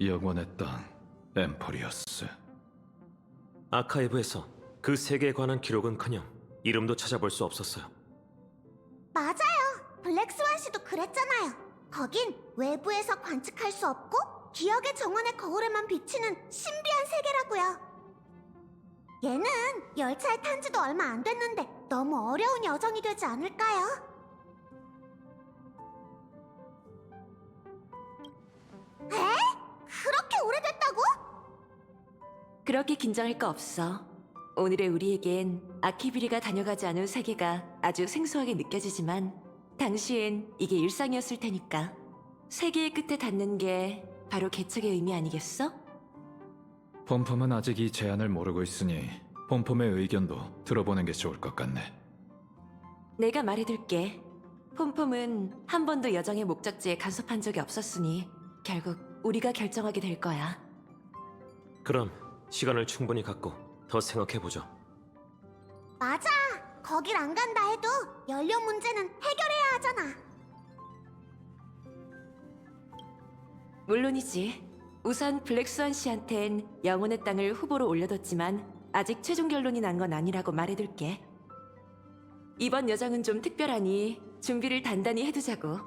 영원의 땅, 엠포리어스. 아카이브에서 그 세계에 관한 기록은커녕 이름도 찾아볼 수 없었어요. 맞아요. 블랙스완 씨도 그랬잖아요. 거긴 외부에서 관측할 수 없고 기억의 정원의 거울에만 비치는 신비한 세계라고요. 얘는 열차에 탄 지도 얼마 안 됐는데 너무 어려운 여정이 되지 않을까요? 에? 그렇게 오래됐다고? 그렇게 긴장할 거 없어. 오늘의 우리에겐 아키비리가 다녀가지 않은 세계가 아주 생소하게 느껴지지만 당시엔 이게 일상이었을 테니까. 세계의 끝에 닿는 게 바로 개척의 의미 아니겠어? 폼폼은 아직 이 제안을 모르고 있으니 폼폼의 의견도 들어보는 게 좋을 것 같네. 내가 말해둘게. 폼폼은 한 번도 여정의 목적지에 간섭한 적이 없었으니 결국 우리가 결정하게 될 거야. 그럼 시간을 충분히 갖고 더 생각해보죠. 맞아. 거길 안 간다 해도 연료 문제는 해결해야 하잖아. 물론이지. 우선 블랙스완 씨한텐 영혼의 땅을 후보로 올려뒀지만 아직 최종 결론이 난 건 아니라고 말해둘게. 이번 여정은 좀 특별하니 준비를 단단히 해두자고.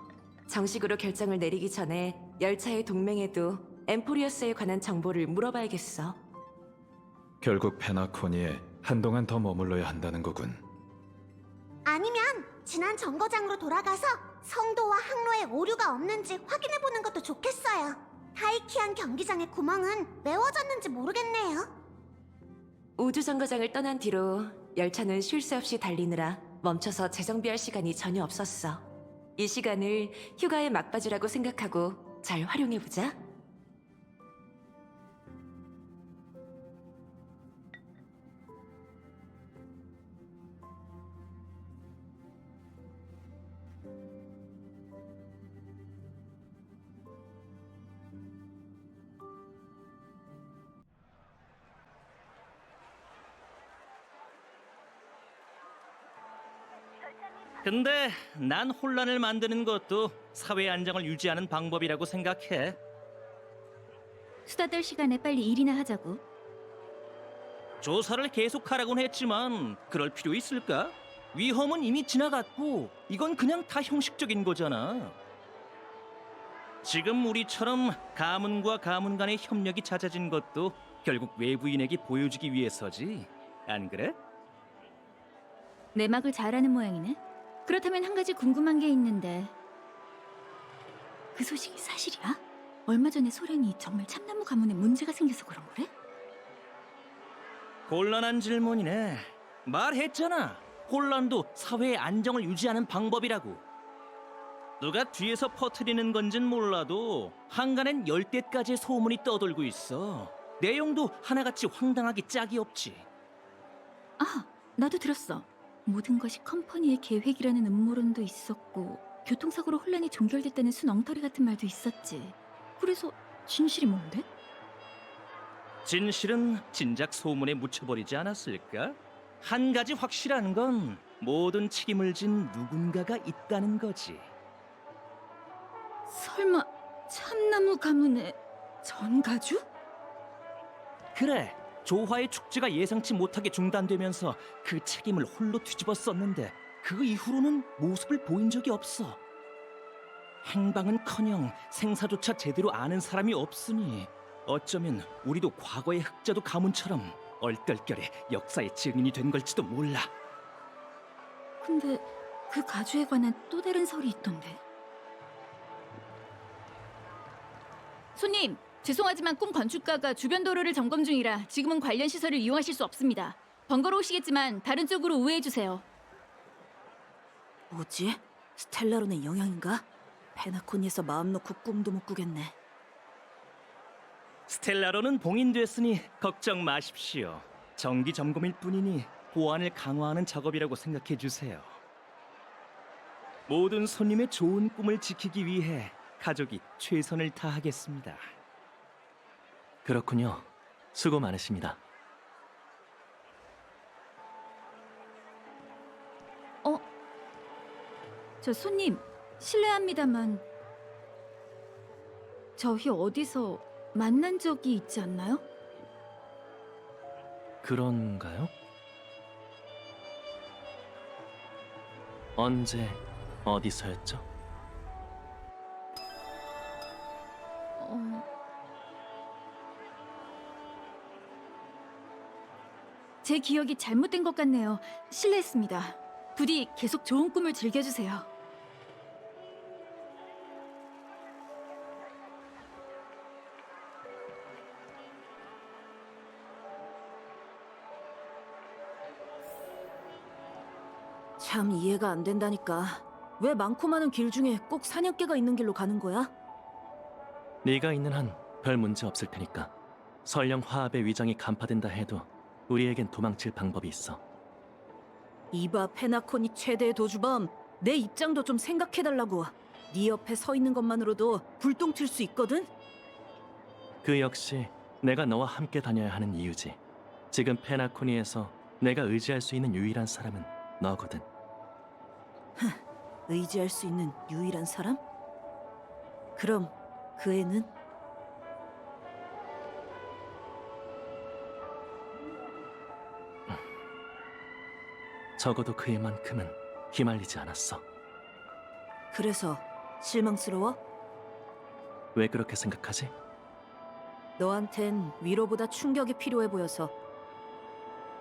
정식으로 결정을 내리기 전에 열차의 동맹에도 엠포리어스에 관한 정보를 물어봐야겠어. 결국 페나코니에 한동안 더 머물러야 한다는 거군. 아니면 지난 정거장으로 돌아가서 성도와 항로에 오류가 없는지 확인해보는 것도 좋겠어요. 타이키안 경기장의 구멍은 메워졌는지 모르겠네요. 우주정거장을 떠난 뒤로 열차는 쉴 새 없이 달리느라 멈춰서 재정비할 시간이 전혀 없었어. 이 시간을 휴가의 막바지라고 생각하고 잘 활용해보자. 근데 난 혼란을 만드는 것도 사회 안정을 유지하는 방법이라고 생각해. 수다 떨 시간에 빨리 일이나 하자고. 조사를 계속하라곤 했지만 그럴 필요 있을까? 위험은 이미 지나갔고 이건 그냥 다 형식적인 거잖아. 지금 우리처럼 가문과 가문 간의 협력이 잦아진 것도 결국 외부인에게 보여주기 위해서지. 안 그래? 내막을 잘 아는 모양이네. 그렇다면 한 가지 궁금한 게 있는데, 그 소식이 사실이야? 얼마 전에 소련이 정말 참나무 가문에 문제가 생겨서 그런 거래? 곤란한 질문이네. 말했잖아. 혼란도 사회의 안정을 유지하는 방법이라고. 누가 뒤에서 퍼뜨리는 건진 몰라도 한간엔 10대까지의 소문이 떠돌고 있어. 내용도 하나같이 황당하기 짝이 없지. 아, 나도 들었어. 모든 것이 컴퍼니의 계획이라는 음모론도 있었고, 교통사고로 혼란이 종결됐다는 순 엉터리 같은 말도 있었지. 그래서 진실이 뭔데? 진실은 진작 소문에 묻혀버리지 않았을까? 한 가지 확실한 건 모든 책임을 진 누군가가 있다는 거지. 설마 참나무 가문의 전가주? 그래, 조화의 축제가 예상치 못하게 중단되면서 그 책임을 홀로 뒤집어 썼는데 그 이후로는 모습을 보인 적이 없어. 행방은커녕 생사조차 제대로 아는 사람이 없으니 어쩌면 우리도 과거의 흑자도 가문처럼 얼떨결에 역사의 증인이 된 걸지도 몰라. 근데 그 가주에 관한 또 다른 설이 있던데. 손님, 죄송하지만 꿈 건축가가 주변 도로를 점검 중이라 지금은 관련 시설을 이용하실 수 없습니다. 번거로우시겠지만 다른 쪽으로 우회해주세요. 뭐지? 스텔라론의 영향인가? 페나코니에서 마음 놓고 꿈도 못 꾸겠네. 스텔라로는 봉인됐으니 걱정 마십시오. 정기 점검일 뿐이니 보안을 강화하는 작업이라고 생각해 주세요. 모든 손님의 좋은 꿈을 지키기 위해 가족이 최선을 다하겠습니다. 그렇군요. 수고 많으십니다. 저 손님, 실례합니다만 저희 어디서 만난 적이 있지 않나요? 그런가요? 언제 어디서였죠? 제 기억이 잘못된 것 같네요. 실례했습니다. 부디 계속 좋은 꿈을 즐겨주세요. 참 이해가 안 된다니까. 왜 많고 많은 길 중에 꼭 사냥개가 있는 길로 가는 거야? 네가 있는 한 별 문제 없을 테니까. 설령 화합의 위장이 간파된다 해도 우리에겐 도망칠 방법이 있어. 이봐 페나코니 최대의 도주범. 내 입장도 좀 생각해달라고. 네 옆에 서 있는 것만으로도 불똥 튈 수 있거든? 그 역시 내가 너와 함께 다녀야 하는 이유지. 지금 페나코니에서 내가 의지할 수 있는 유일한 사람은 너거든. 의지할 수 있는 유일한 사람? 그럼 그 애는? 적어도 그 애만큼은 휘말리지 않았어. 그래서 실망스러워? 왜 그렇게 생각하지? 너한텐 위로보다 충격이 필요해 보여서.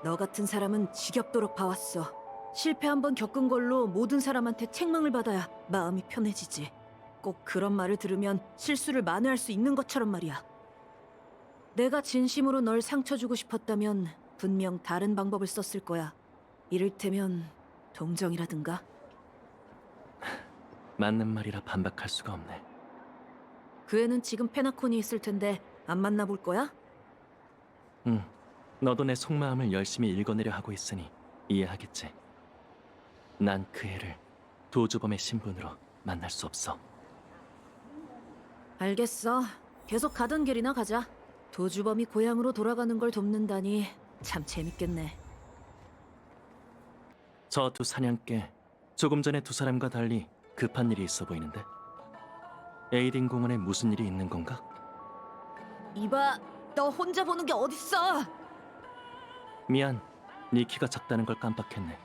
너 같은 사람은 지겹도록 봐왔어. 실패 한번 겪은 걸로 모든 사람한테 책망을 받아야 마음이 편해지지. 꼭 그런 말을 들으면 실수를 만회할 수 있는 것처럼 말이야. 내가 진심으로 널 상처 주고 싶었다면 분명 다른 방법을 썼을 거야. 이를테면 동정이라든가. 맞는 말이라 반박할 수가 없네. 그 애는 지금 페나콘이 있을 텐데 안 만나볼 거야? 응, 너도 내 속마음을 열심히 읽어내려 하고 있으니 이해하겠지. 난 그 애를 도주범의 신분으로 만날 수 없어. 알겠어. 계속 가던 길이나 가자. 도주범이 고향으로 돌아가는 걸 돕는다니 참 재밌겠네. 저 두 사냥개, 조금 전에 두 사람과 달리 급한 일이 있어 보이는데? 에이딘 공원에 무슨 일이 있는 건가? 이봐, 너 혼자 보는 게 어딨어? 미안, 네 키가 작다는 걸 깜빡했네.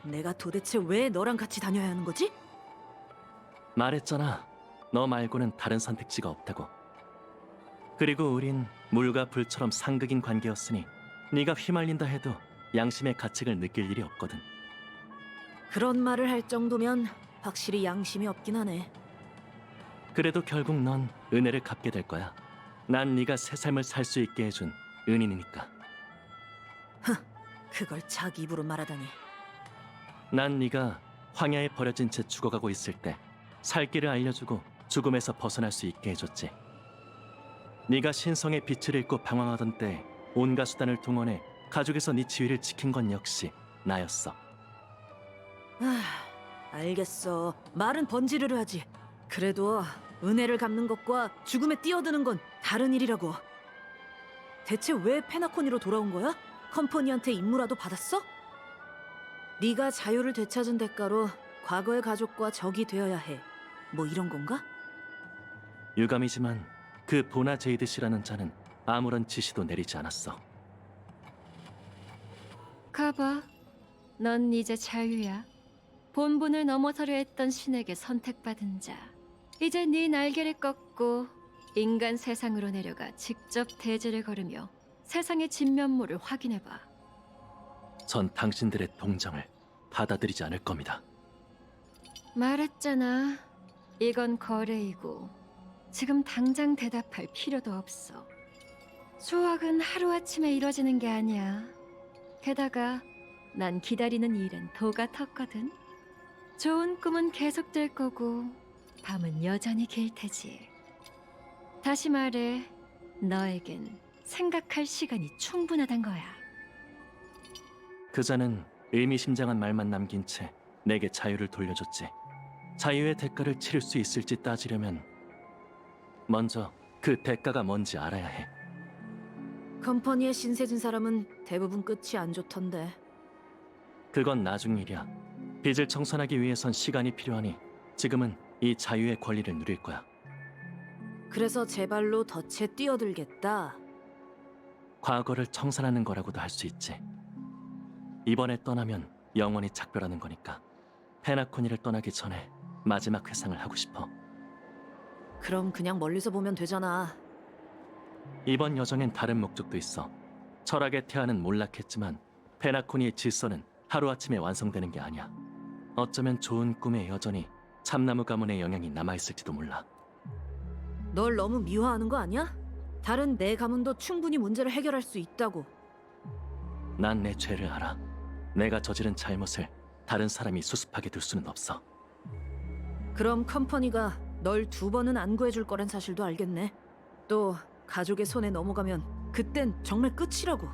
내가 도대체 왜 너랑 같이 다녀야 하는 거지? 말했잖아, 너 말고는 다른 선택지가 없다고. 그리고 우린 물과 불처럼 상극인 관계였으니 네가 휘말린다 해도 양심의 가책을 느낄 일이 없거든. 그런 말을 할 정도면 확실히 양심이 없긴 하네. 그래도 결국 넌 은혜를 갚게 될 거야. 난 네가 새 삶을 살 수 있게 해준 은인이니까. 그걸 자기 입으로 말하다니. 난 네가 황야에 버려진 채 죽어가고 있을 때 살 길을 알려주고 죽음에서 벗어날 수 있게 해줬지. 네가 신성의 빛을 잃고 방황하던 때 온갖 수단을 동원해 가족에서 네 지위를 지킨 건 역시 나였어. 알겠어. 말은 번지르르 하지. 그래도 은혜를 갚는 것과 죽음에 뛰어드는 건 다른 일이라고. 대체 왜 페나코니로 돌아온 거야? 컴퍼니한테 임무라도 받았어? 네가 자유를 되찾은 대가로 과거의 가족과 적이 되어야 해. 뭐 이런 건가? 유감이지만 그 보나 제이드 씨라는 자는 아무런 지시도 내리지 않았어. 가봐. 넌 이제 자유야. 본분을 넘어서려 했던 신에게 선택받은 자. 이제 네 날개를 꺾고 인간 세상으로 내려가 직접 대지를 걸으며 세상의 진면모를 확인해봐. 전 당신들의 동정을 받아들이지 않을 겁니다. 말했잖아. 이건 거래이고 지금 당장 대답할 필요도 없어. 수확은 하루아침에 이뤄지는 게 아니야. 게다가 난 기다리는 일은 도가 텄거든. 좋은 꿈은 계속될 거고 밤은 여전히 길 테지. 다시 말해, 너에겐 생각할 시간이 충분하단 거야. 그자는 의미심장한 말만 남긴 채 내게 자유를 돌려줬지. 자유의 대가를 치를 수 있을지 따지려면 먼저 그 대가가 뭔지 알아야 해. 컴퍼니에 신세진 사람은 대부분 끝이 안 좋던데. 그건 나중 일이야. 빚을 청산하기 위해선 시간이 필요하니 지금은 이 자유의 권리를 누릴 거야. 그래서 제 발로 덫에 뛰어들겠다. 과거를 청산하는 거라고도 할 수 있지. 이번에 떠나면 영원히 작별하는 거니까 페나코니를 떠나기 전에 마지막 회상을 하고 싶어. 그럼 그냥 멀리서 보면 되잖아. 이번 여정엔 다른 목적도 있어. 철학의 태아는 몰락했지만 페나코니의 질서는 하루아침에 완성되는 게 아니야. 어쩌면 좋은 꿈에 여전히 참나무 가문의 영향이 남아있을지도 몰라. 널 너무 미화하는 거 아니야? 다른 내 가문도 충분히 문제를 해결할 수 있다고. 난 내 죄를 알아. 내가 저지른 잘못을 다른 사람이 수습하게 둘 수는 없어. 그럼 컴퍼니가 널 2번은 안 구해줄 거란 사실도 알겠네. 또 가족의 손에 넘어가면 그땐 정말 끝이라고.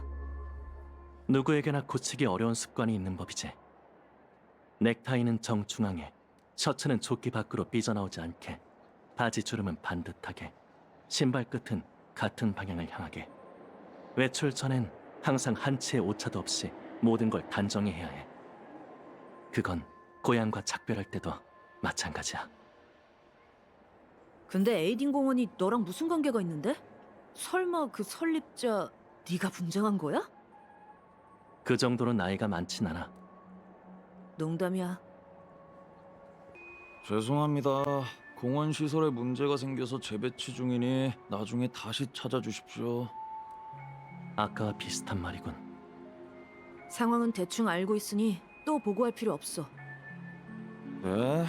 누구에게나 고치기 어려운 습관이 있는 법이지. 넥타이는 정중앙에, 셔츠는 조끼 밖으로 삐져나오지 않게, 바지 주름은 반듯하게, 신발 끝은 같은 방향을 향하게. 외출 전엔 항상 한 치의 오차도 없이 모든 걸 단정히 해야 해. 그건 고향과 작별할 때도 마찬가지야. 근데 에이딘 공원이 너랑 무슨 관계가 있는데? 설마 그 설립자 네가 분장한 거야? 그 정도로 나이가 많진 않아. 농담이야. 죄송합니다. 공원 시설에 문제가 생겨서 재배치 중이니 나중에 다시 찾아주십시오. 아까와 비슷한 말이군. 상황은 대충 알고 있으니 또 보고할 필요 없어. 네?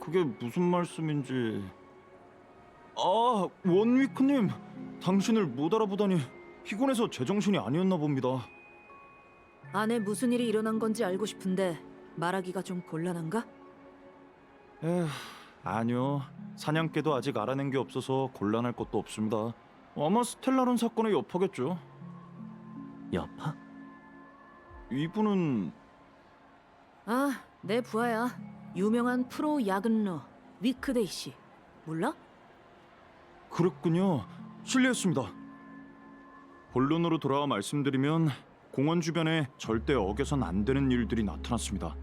그게 무슨 말씀인지... 아, 원위크님! 당신을 못 알아보다니 피곤해서 제정신이 아니었나 봅니다. 안에 무슨 일이 일어난 건지 알고 싶은데 말하기가 좀 곤란한가? 에휴, 아니요. 사냥개도 아직 알아낸 게 없어서 곤란할 것도 없습니다. 아마 스텔라론 사건의 여파겠죠. 여파? 이분은 아, 내 부하야. 유명한 프로 야근러 위크데이 씨. 몰라? 그랬군요. 실례했습니다. 본론으로 돌아와 말씀드리면 공원 주변에 절대 어겨선 안 되는 일들이 나타났습니다.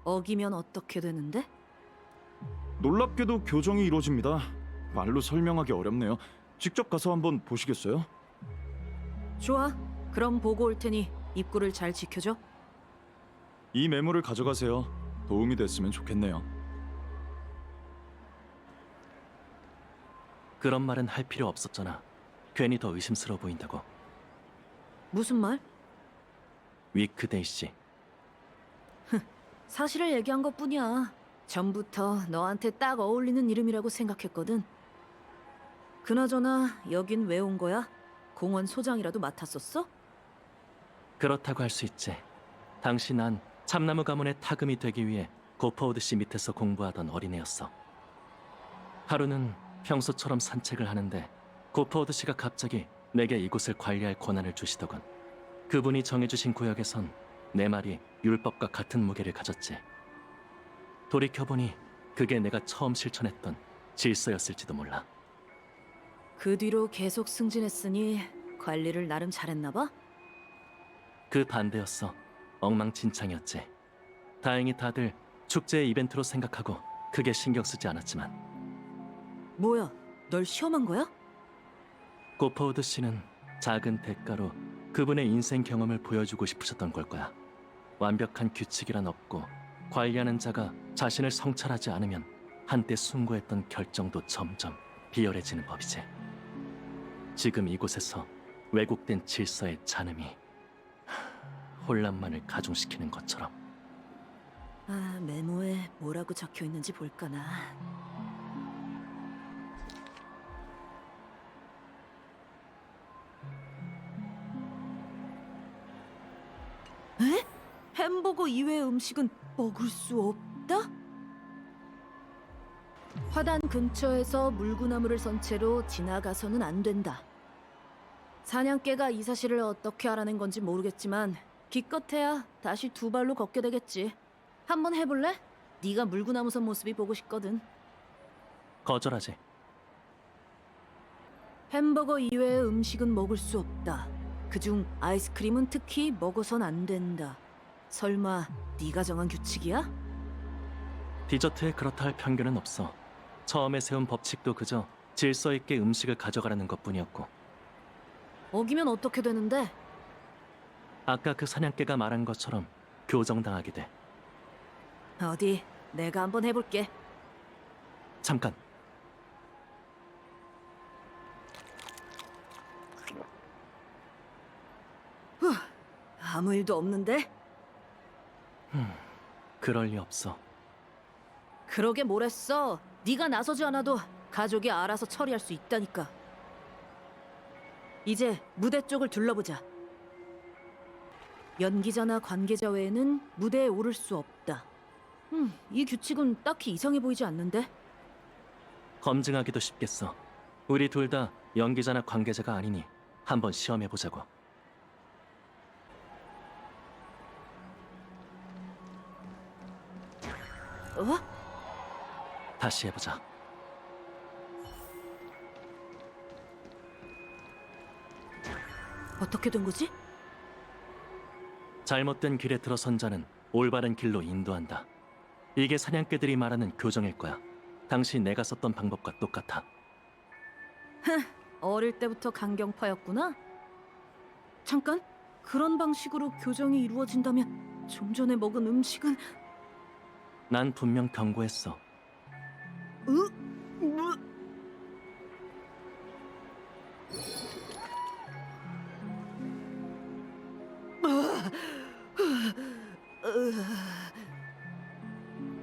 어기면 어떻게 되는데? 놀랍게도 교정이 이루어집니다. 말로 설명하기 어렵네요. 직접 가서 한번 보시겠어요? 좋아. 그럼 보고 올 테니 입구를 잘 지켜줘. 이 메모를 가져가세요. 도움이 됐으면 좋겠네요. 그런 말은 할 필요 없었잖아. 괜히 더 의심스러워 보인다고. 무슨 말? 위크데이 씨. 사실을 얘기한 것뿐이야. 전부터 너한테 딱 어울리는 이름이라고 생각했거든. 그나저나 여긴 왜 온 거야? 공원 소장이라도 맡았었어? 그렇다고 할 수 있지. 당시 난 참나무 가문의 타금이 되기 위해 고퍼우드 씨 밑에서 공부하던 어린애였어. 하루는 평소처럼 산책을 하는데 고퍼우드 씨가 갑자기 내게 이곳을 관리할 권한을 주시더군. 그분이 정해주신 구역에선 내 말이 율법과 같은 무게를 가졌지. 돌이켜보니 그게 내가 처음 실천했던 질서였을지도 몰라. 그 뒤로 계속 승진했으니 관리를 나름 잘했나 봐? 그 반대였어. 엉망진창이었지. 다행히 다들 축제의 이벤트로 생각하고 크게 신경 쓰지 않았지만. 뭐야, 널 시험한 거야? 고퍼우드 씨는 작은 대가로 그분의 인생 경험을 보여주고 싶으셨던 걸 거야. 완벽한 규칙이란 없고 관리하는 자가 자신을 성찰하지 않으면 한때 숭고했던 결정도 점점 비열해지는 법이지. 지금 이곳에서 왜곡된 질서의 잔음이 혼란만을 가중시키는 것처럼. 아, 메모에 뭐라고 적혀 있는지 볼까나. 에? 햄버거 이외의 음식은 먹을 수 없다? 화단 근처에서 물구나무를 선 채로 지나가서는 안 된다. 사냥개가 이 사실을 어떻게 알아낸 건지 모르겠지만 기껏해야 다시 2발로 걷게 되겠지. 한번 해볼래? 네가 물구나무 선 모습이 보고 싶거든. 거절하지. 햄버거 이외의 음식은 먹을 수 없다. 그중 아이스크림은 특히 먹어선 안 된다. 설마 네가 정한 규칙이야? 디저트에 그렇다 할 편견은 없어. 처음에 세운 법칙도 그저 질서 있게 음식을 가져가라는 것뿐이었고, 어기면 어떻게 되는데? 아까 그 사냥개가 말한 것처럼 교정당하게 돼. 어디 내가 한번 해볼게. 잠깐. 아무 일도 없는데? 그럴 리 없어. 그러게 뭐랬어. 네가 나서지 않아도 가족이 알아서 처리할 수 있다니까. 이제 무대 쪽을 둘러보자. 연기자나 관계자 외에는 무대에 오를 수 없다. 이 규칙은 딱히 이상해 보이지 않는데? 검증하기도 쉽겠어. 우리 둘 다 연기자나 관계자가 아니니 한번 시험해보자고. 어? 다시 해보자. 어떻게 된 거지? 잘못된 길에 들어선 자는 올바른 길로 인도한다. 이게 사냥개들이 말하는 교정일 거야. 당시 내가 썼던 방법과 똑같아. 어릴 때부터 강경파였구나? 잠깐, 그런 방식으로 교정이 이루어진다면 좀 전에 먹은 음식은... 난 분명 경고했어.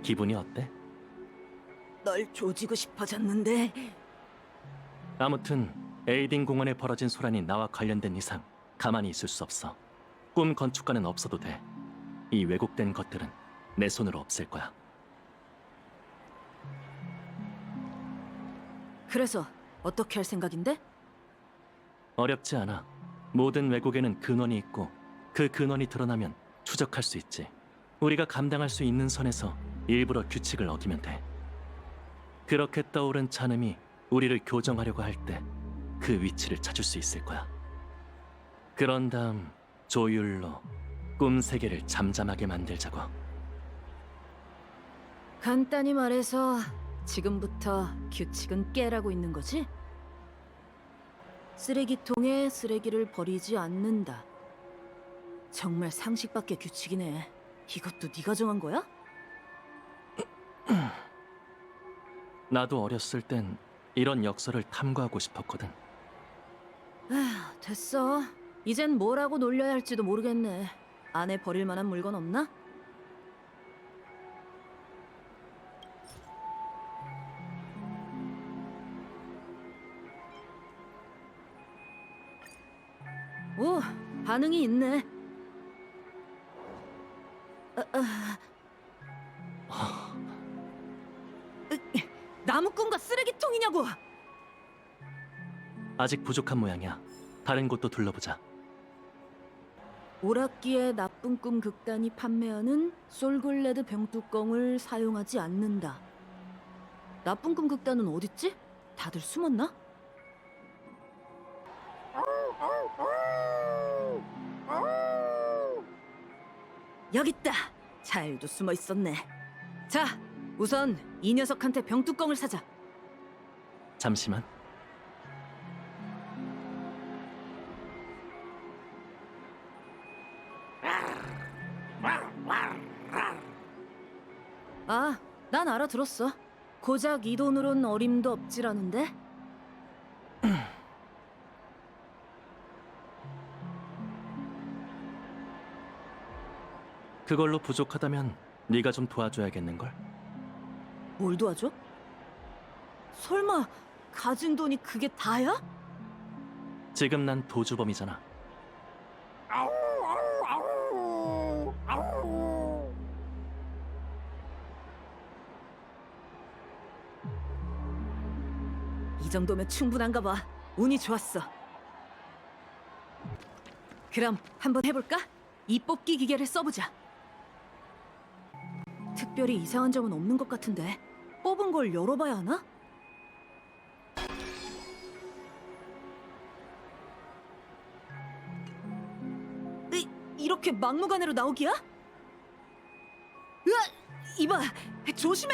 기분이 어때? 널 조지고 싶어졌는데... 아무튼 에이딩 공원에 벌어진 소란이 나와 관련된 이상 가만히 있을 수 없어. 꿈 건축가는 없어도 돼. 이 왜곡된 것들은 내 손으로 없앨 거야. 그래서 어떻게 할 생각인데? 어렵지 않아. 모든 왜곡에는 근원이 있고 그 근원이 드러나면 추적할 수 있지. 우리가 감당할 수 있는 선에서 일부러 규칙을 어기면 돼. 그렇게 떠오른 찬음이 우리를 교정하려고 할 때 그 위치를 찾을 수 있을 거야. 그런 다음 조율로 꿈 세계를 잠잠하게 만들자고. 간단히 말해서 지금부터 규칙은 깨라고 있는 거지? 쓰레기통에 쓰레기를 버리지 않는다. 정말 상식 밖의 규칙이네. 이것도 네가 정한 거야? 나도 어렸을 땐 이런 역설을 탐구하고 싶었거든. 아휴, 됐어. 이젠 뭐라고 놀려야 할지도 모르겠네. 안에 버릴 만한 물건 없나? 오, 반응이 있네. 나무꾼과 쓰레기통이냐고! 아직 부족한 모양이야. 다른 곳도 둘러보자. 오락기의 나쁜 꿈 극단이 판매하는 솔골레드 병뚜껑을 사용하지 않는다. 나쁜 꿈 극단은 어딨지? 다들 숨었나? 여기 있다. 잘도 숨어 있었네. 자, 우선 이 녀석한테 병뚜껑을 사자. 잠시만. 아, 난 알아들었어. 고작 이 돈으론 어림도 없지라는데? 그걸로 부족하다면 네가 좀 도와줘야겠는걸? 뭘 도와줘? 설마 가진 돈이 그게 다야? 지금 난 도주범이잖아. 이 정도면 충분한가 봐. 운이 좋았어. 그럼 한번 해볼까? 이 뽑기 기계를 써보자. 특별히 이상한 점은 없는 것 같은데 뽑은 걸 열어봐야 하나? 이렇게 막무가내로 나오기야? 으아! 이봐, 조심해.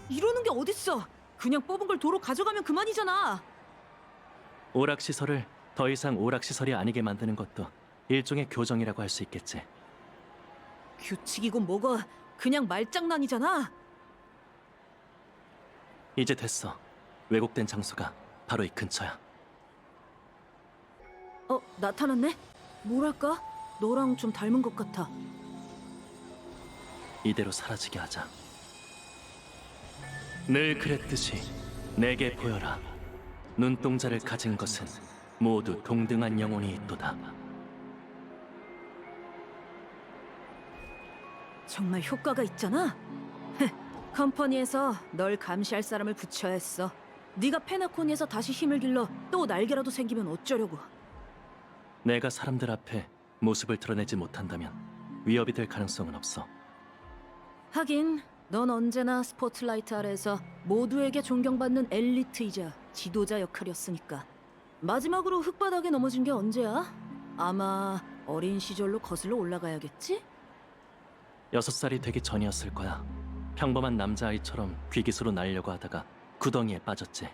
이러는 게 어딨어? 그냥 뽑은 걸 도로 가져가면 그만이잖아. 오락시설을 더 이상 오락시설이 아니게 만드는 것도 일종의 교정이라고 할 수 있겠지. 규칙이고 뭐고 그냥 말장난이잖아. 이제 됐어. 왜곡된 장소가 바로 이 근처야. 나타났네? 뭐랄까? 너랑 좀 닮은 것 같아. 이대로 사라지게 하자. 늘 그랬듯이 내게 보여라. 눈동자를 가진 것은 모두 동등한 영혼이 있도다. 정말 효과가 있잖아. 컴퍼니에서 널 감시할 사람을 붙여야 했어. 네가 페나코니에서 다시 힘을 길러 또 날개라도 생기면 어쩌려고. 내가 사람들 앞에 모습을 드러내지 못한다면 위협이 될 가능성은 없어. 하긴 넌 언제나 스포트라이트 아래에서 모두에게 존경받는 엘리트이자 지도자 역할이었으니까. 마지막으로 흙바닥에 넘어진 게 언제야? 아마 어린 시절로 거슬러 올라가야겠지? 6살이 되기 전이었을 거야. 평범한 남자아이처럼 귀기수로 날려고 하다가 구덩이에 빠졌지.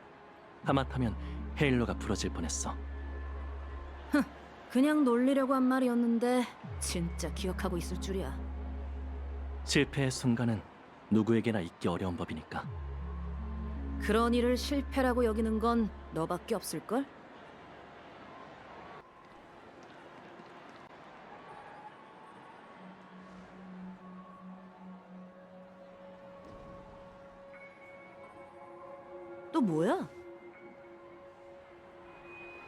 하마터면 헤일로가 부러질 뻔했어. 그냥 놀리려고 한 말이었는데 진짜 기억하고 있을 줄이야. 실패의 순간은 누구에게나 잊기 어려운 법이니까. 그런 일을 실패라고 여기는 건 너밖에 없을걸? 또 뭐야?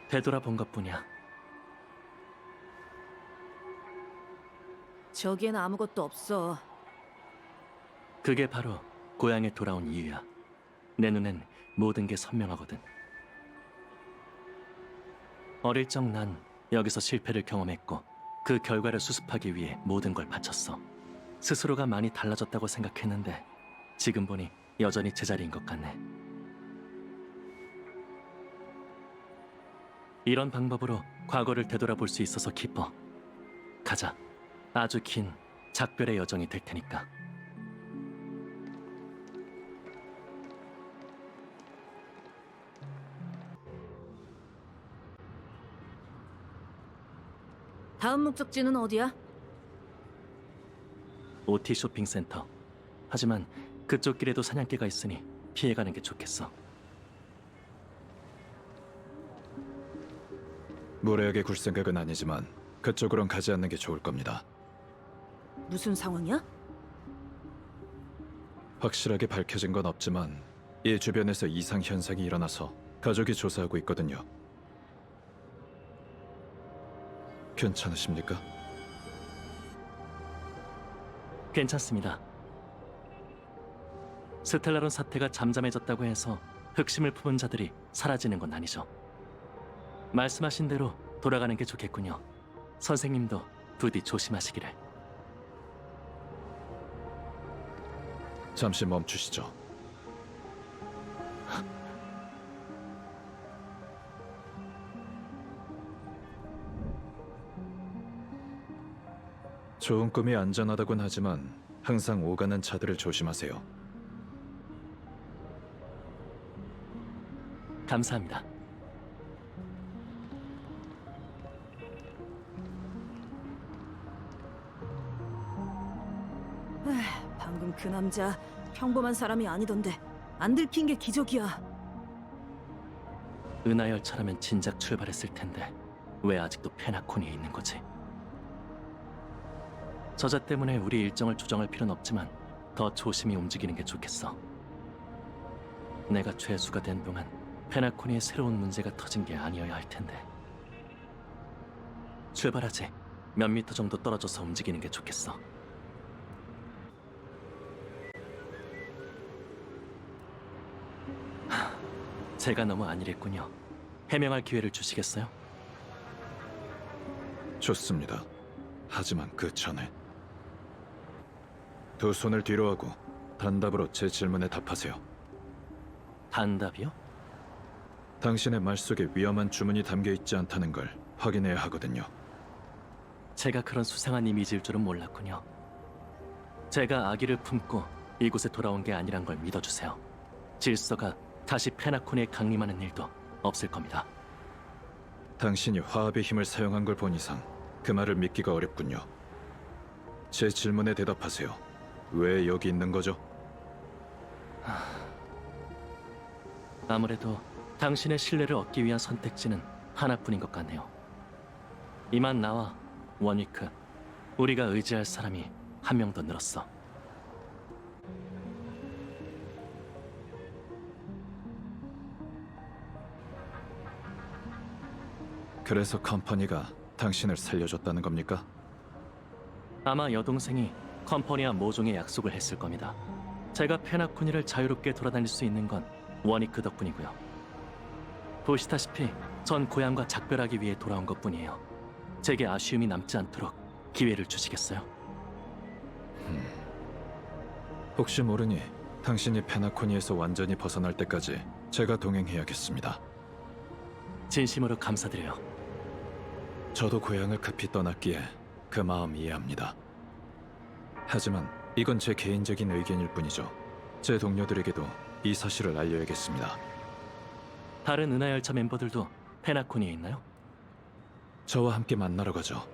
되돌아본 것뿐이야. 저기엔 아무것도 없어. 그게 바로 고향에 돌아온 이유야. 내 눈엔 모든 게 선명하거든. 어릴 적 난 여기서 실패를 경험했고 그 결과를 수습하기 위해 모든 걸 바쳤어. 스스로가 많이 달라졌다고 생각했는데 지금 보니 여전히 제자리인 것 같네. 이런 방법으로 과거를 되돌아볼 수 있어서 기뻐. 가자. 아주 긴 작별의 여정이 될 테니까. 다음 목적지는 어디야? OT 쇼핑센터. 하지만 그쪽 길에도 사냥개가 있으니 피해가는 게 좋겠어. 무례하게 굴 생각은 아니지만 그쪽으론 가지 않는 게 좋을 겁니다. 무슨 상황이야? 확실하게 밝혀진 건 없지만 이 주변에서 이상 현상이 일어나서 가족이 조사하고 있거든요. 괜찮으십니까? 괜찮습니다. 스텔라론 사태가 잠잠해졌다고 해서 흑심을 품은 자들이 사라지는 건 아니죠. 말씀하신 대로 돌아가는 게 좋겠군요. 선생님도 부디 조심하시기를. 잠시 멈추시죠. 좋은 꿈이 안전하다곤 하지만 항상 오가는 차들을 조심하세요. 감사합니다. 방금 그 남자 평범한 사람이 아니던데 안 들킨 게 기적이야. 은하열차라면 진작 출발했을 텐데 왜 아직도 페나코니에 있는 거지? 저자 때문에 우리 일정을 조정할 필요는 없지만 더 조심히 움직이는 게 좋겠어. 내가 죄수가 된 동안 페나코니에 새로운 문제가 터진 게 아니어야 할 텐데. 출발하지. 몇 미터 정도 떨어져서 움직이는 게 좋겠어. 제가 너무 안일했군요. 해명할 기회를 주시겠어요? 좋습니다. 하지만 그 전에 두 손을 뒤로 하고 단답으로 제 질문에 답하세요. 단답이요? 당신의 말 속에 위험한 주문이 담겨 있지 않다는 걸 확인해야 하거든요. 제가 그런 수상한 이미지일 줄은 몰랐군요. 제가 아기를 품고 이곳에 돌아온 게 아니란 걸 믿어주세요. 질서가 다시 페나코니에 강림하는 일도 없을 겁니다. 당신이 화합의 힘을 사용한 걸 본 이상 그 말을 믿기가 어렵군요. 제 질문에 대답하세요. 왜 여기 있는 거죠? 아무래도 당신의 신뢰를 얻기 위한 선택지는 하나뿐인 것 같네요. 이만 나와 원위크, 우리가 의지할 사람이 한 명 더 늘었어. 그래서 컴퍼니가 당신을 살려줬다는 겁니까? 아마 여동생이 컴퍼니와 모종의 약속을 했을 겁니다. 제가 페나코니를 자유롭게 돌아다닐 수 있는 건 원위크 덕분이고요. 보시다시피 전 고향과 작별하기 위해 돌아온 것뿐이에요. 제게 아쉬움이 남지 않도록 기회를 주시겠어요? 혹시 모르니 당신이 페나코니에서 완전히 벗어날 때까지 제가 동행해야겠습니다. 진심으로 감사드려요. 저도 고향을 급히 떠났기에 그 마음 이해합니다. 하지만 이건 제 개인적인 의견일 뿐이죠. 제 동료들에게도 이 사실을 알려야겠습니다. 다른 은하열차 멤버들도 페나코니에 있나요? 저와 함께 만나러 가죠.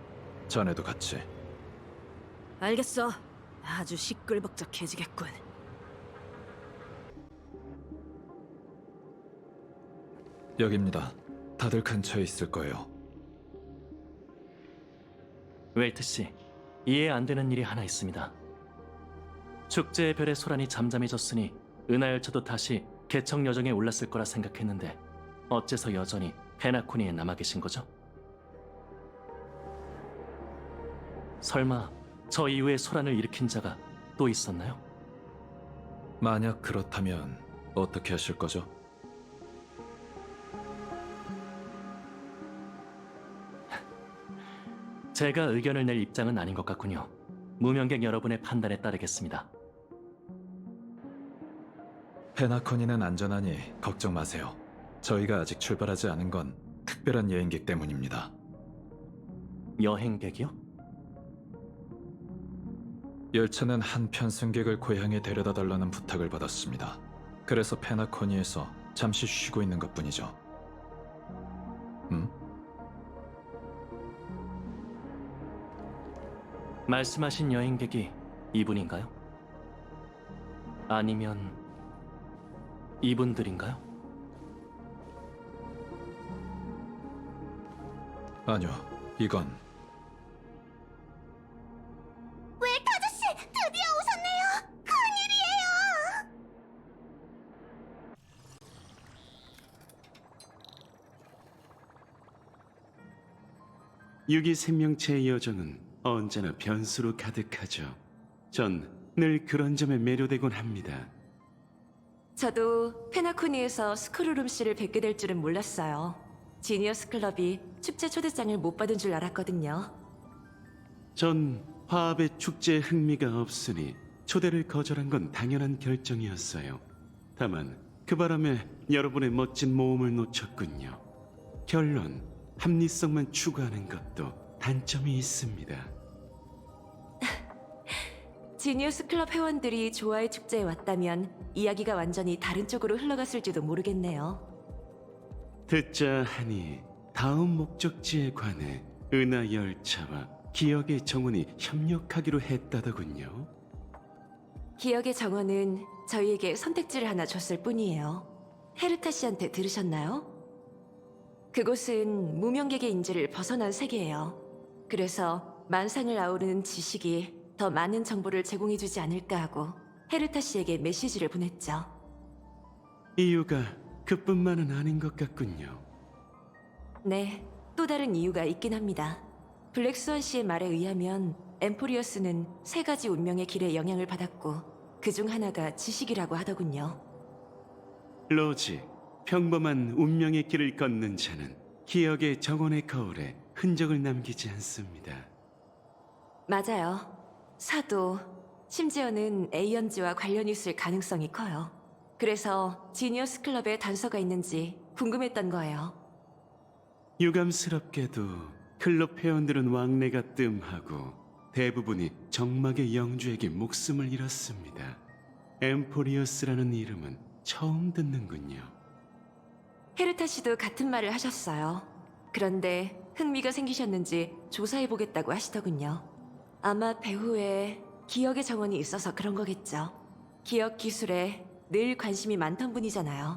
자네도 같이. 알겠어. 아주 시끌벅적해지겠군. 여기입니다. 다들 근처에 있을 거예요. 웰트 씨, 이해 안 되는 일이 하나 있습니다. 축제의 별의 소란이 잠잠해졌으니 은하열차도 다시 개척 여정에 올랐을 거라 생각했는데 어째서 여전히 페나코니에 남아 계신 거죠? 설마 저 이후에 소란을 일으킨 자가 또 있었나요? 만약 그렇다면 어떻게 하실 거죠? 제가 의견을 낼 입장은 아닌 것 같군요. 무명객 여러분의 판단에 따르겠습니다. 페나코니는 안전하니 걱정 마세요. 저희가 아직 출발하지 않은 건 특별한 여행객 때문입니다. 여행객이요? 열차는 한 편승객을 고향에 데려다 달라는 부탁을 받았습니다. 그래서 페나코니에서 잠시 쉬고 있는 것뿐이죠. 말씀하신 여행객이 이분인가요? 아니면 이분들인가요? 아니요, 이건 웰트 아저씨, 드디어 오셨네요. 큰일이에요. 유기 생명체의 여정은 언제나 변수로 가득하죠. 전 늘 그런 점에 매료되곤 합니다. 저도 페나코니에서 스크루룸 씨를 뵙게 될 줄은 몰랐어요. 지니어스 클럽이 축제 초대장을 못 받은 줄 알았거든요. 전 화합의 축제에 흥미가 없으니 초대를 거절한 건 당연한 결정이었어요. 다만 그 바람에 여러분의 멋진 모험을 놓쳤군요. 결론, 합리성만 추구하는 것도 단점이 있습니다. 지니어스 클럽 회원들이 조아의 축제에 왔다면 이야기가 완전히 다른 쪽으로 흘러갔을지도 모르겠네요. 듣자 하니 다음 목적지에 관해 은하 열차와 기억의 정원이 협력하기로 했다더군요. 기억의 정원은 저희에게 선택지를 하나 줬을 뿐이에요. 헤르타 씨한테 들으셨나요? 그곳은 무명객의 인지를 벗어난 세계예요. 그래서 만상을 아우르는 지식이 더 많은 정보를 제공해주지 않을까 하고 헤르타 씨에게 메시지를 보냈죠. 이유가 그뿐만은 아닌 것 같군요. 네, 또 다른 이유가 있긴 합니다. 블랙스완 씨의 말에 의하면 엠포리어스는 3가지 운명의 길에 영향을 받았고 그중 하나가 지식이라고 하더군요. 로지, 평범한 운명의 길을 걷는 자는 기억의 정원의 거울에 흔적을 남기지 않습니다. 맞아요. 사도, 심지어는 에이언즈와 관련이 있을 가능성이 커요. 그래서 지니어스 클럽에 단서가 있는지 궁금했던 거예요. 유감스럽게도 클럽 회원들은 왕래가 뜸하고 대부분이 정막의 영주에게 목숨을 잃었습니다. 엠포리어스라는 이름은 처음 듣는군요. 헤르타 씨도 같은 말을 하셨어요. 그런데 흥미가 생기셨는지 조사해보겠다고 하시더군요. 아마 배후에 기억의 정원이 있어서 그런 거겠죠. 기억 기술에 늘 관심이 많던 분이잖아요.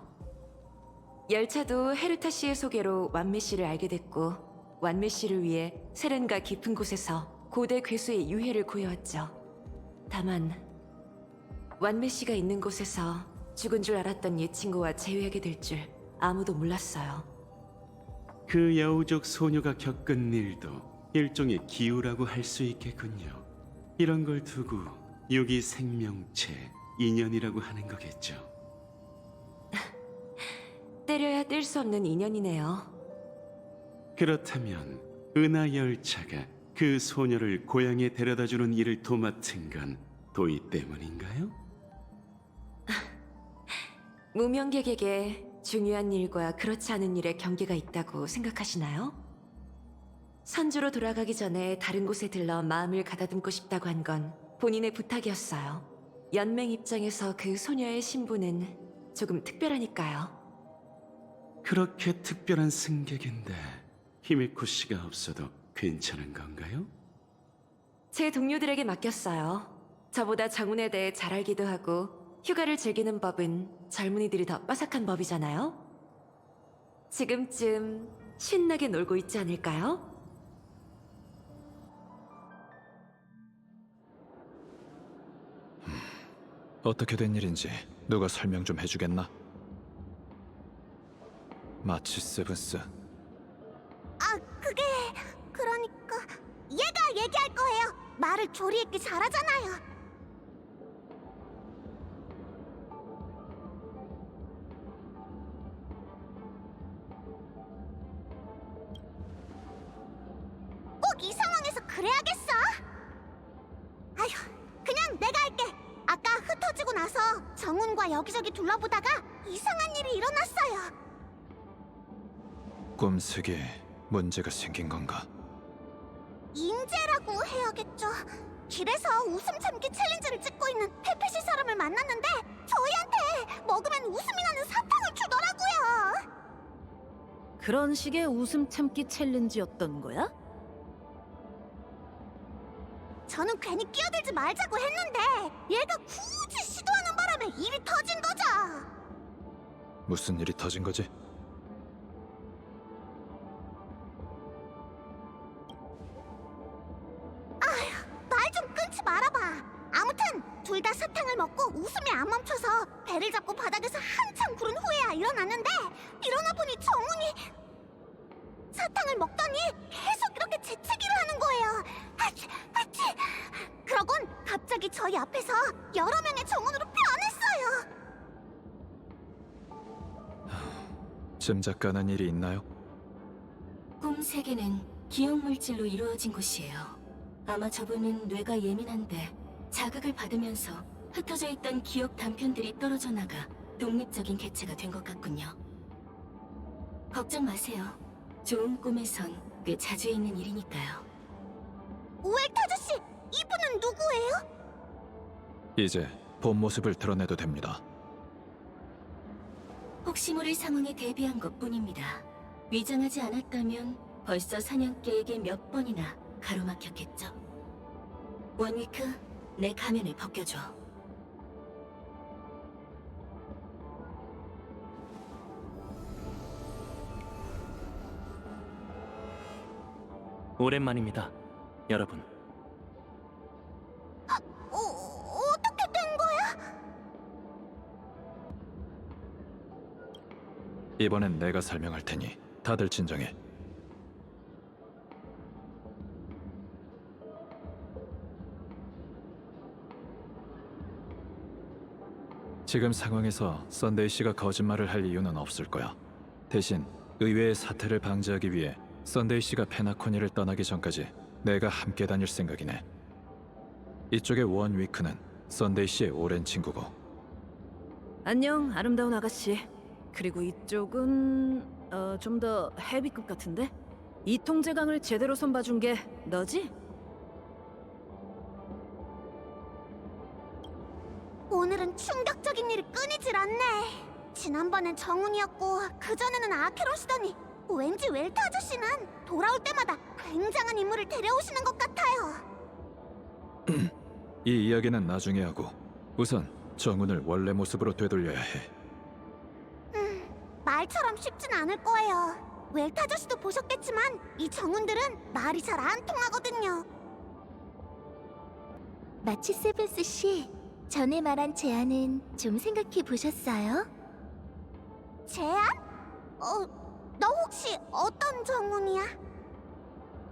열차도 헤르타 씨의 소개로 완메 씨를 알게 됐고, 완메 씨를 위해 세련과 깊은 곳에서 고대 괴수의 유해를 구해왔죠. 다만 완메 씨가 있는 곳에서 죽은 줄 알았던 옛 친구와 재회하게 될 줄 아무도 몰랐어요. 그 여우족 소녀가 겪은 일도 일종의 기우라고 할 수 있겠군요. 이런 걸 두고 유기 생명체 인연이라고 하는 거겠죠. 때려야 뗄 수 없는 인연이네요. 그렇다면 은하 열차가 그 소녀를 고향에 데려다주는 일을 도맡은 건 도희 때문인가요? 무명객에게 중요한 일과 그렇지 않은 일의 경계가 있다고 생각하시나요? 선주로 돌아가기 전에 다른 곳에 들러 마음을 가다듬고 싶다고 한 건 본인의 부탁이었어요. 연맹 입장에서 그 소녀의 신부는 조금 특별하니까요. 그렇게 특별한 승객인데 히미코 씨가 없어도 괜찮은 건가요? 제 동료들에게 맡겼어요. 저보다 정운에 대해 잘 알기도 하고 휴가를 즐기는 법은 젊은이들이 더 빠삭한 법이잖아요. 지금쯤 신나게 놀고 있지 않을까요? 어떻게 된 일인지 누가 설명 좀 해주겠나? 마치 세븐스. 아, 그게 그러니까 얘가 얘기할 거예요. 말을 조리 있게 잘하잖아요. 꼭 이 상황에서 그래야겠어? 아휴, 그냥 내가 할게. 아까 흩어지고 나서 정훈과 여기저기 둘러보다가 이상한 일이 일어났어요. 꿈속에 문제가 생긴 건가? 인재라고 해야겠죠. 길에서 웃음 참기 챌린지를 찍고 있는 페페시 사람을 만났는데 저희한테 먹으면 웃음이 나는 사탕을 주더라고요. 그런 식의 웃음 참기 챌린지였던 거야? 저는 괜히 끼어들지 말자고 했는데 얘가 굳이 시도하는 바람에 일이 터진 거죠. 무슨 일이 터진 거지? 말 좀 끊지 말아봐. 아무튼 둘 다 사탕을 먹고 웃음이 안 멈춰서 배를 잡고 바닥에서 한참 구른 후에야 일어났는데 일어나 보니 정훈이 사탕을 먹더니 계속 이렇게 재채기를 하는 거예요. 하치, 하치. 그러곤 갑자기 저희 앞에서 여러 명의 정훈으로 변했어요. 짐작 가는 일이 있나요? 꿈 세계는 기억 물질로 이루어진 곳이에요. 아마 저분은 뇌가 예민한데 자극을 받으면서 흩어져 있던 기억 단편들이 떨어져 나가 독립적인 개체가 된 것 같군요. 걱정 마세요. 좋은 꿈에선 꽤 자주 있는 일이니까요. 우엘트 아저씨, 이분은 누구예요? 이제 본 모습을 드러내도 됩니다. 혹시 모를 상황에 대비한 것뿐입니다. 위장하지 않았다면 벌써 사냥개에게 몇 번이나 가로막혔겠죠. 원위크, 내 가면을 벗겨줘. 오랜만입니다, 여러분. 어떻게 된 거야? 이번엔 내가 설명할 테니 다들 진정해. 지금 상황에서 썬데이 씨가 거짓말을 할 이유는 없을 거야. 대신 의외의 사태를 방지하기 위해 썬데이 씨가 페나코니를 떠나기 전까지 내가 함께 다닐 생각이네. 이쪽의 원 위크는 썬데이 씨의 오랜 친구고. 안녕, 아름다운 아가씨. 그리고 이쪽은 좀 더 헤비급 같은데? 이 통제강을 제대로 손봐준 게 너지? 이런 충격적인 일이 끊이질 않네. 지난번엔 정훈이었고 그전에는 아케로시더니 왠지 웰트 아저씨는 돌아올 때마다 굉장한 인물을 데려오시는 것 같아요. 이 이야기는 나중에 하고 우선 정훈을 원래 모습으로 되돌려야 해. 말처럼 쉽진 않을 거예요. 웰트 아저씨도 보셨겠지만 이 정훈들은 말이 잘 안 통하거든요. 마치 세븐스 씨, 전에 말한 제안은 좀 생각해 보셨어요? 제안? 너 혹시 어떤 정훈이야?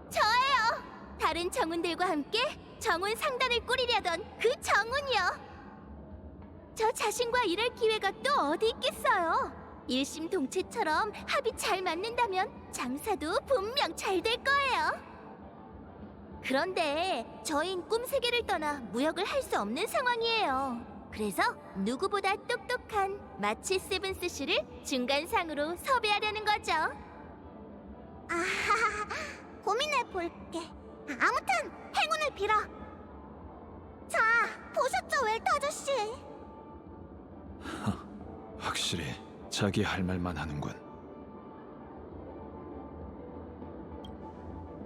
저예요. 다른 정훈들과 함께 정훈 상단을 꾸리려던 그 정훈이요. 저 자신과 일할 기회가 또 어디 있겠어요. 일심동체처럼 합이 잘 맞는다면 장사도 분명 잘 될 거예요. 그런데 저흰 꿈세계를 떠나 무역을 할 수 없는 상황이에요. 그래서 누구보다 똑똑한 마치 세븐스 씨를 중간상으로 섭외하려는 거죠. 아하하, 고민해 볼게. 아무튼 행운을 빌어. 자, 보셨죠, 웰트 아저씨? 확실히 자기 할 말만 하는군.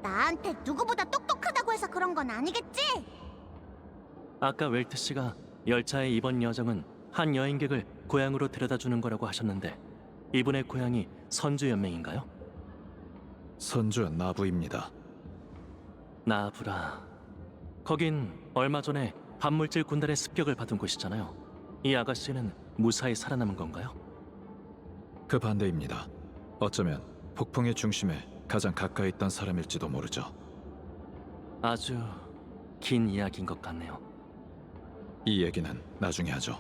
나한테 누구보다 똑똑하다고 해서 그런 건 아니겠지? 아까 웰트 씨가 열차의 이번 여정은 한 여행객을 고향으로 데려다 주는 거라고 하셨는데 이분의 고향이 선주 연맹인가요? 선주 나부입니다. 나부라. 거긴 얼마 전에 반물질 군단의 습격을 받은 곳이잖아요. 이 아가씨는 무사히 살아남은 건가요? 그 반대입니다. 어쩌면 폭풍의 중심에 가장 가까이 있던 사람일지도 모르죠. 아주 긴 이야기인 것 같네요. 이 얘기는 나중에 하죠.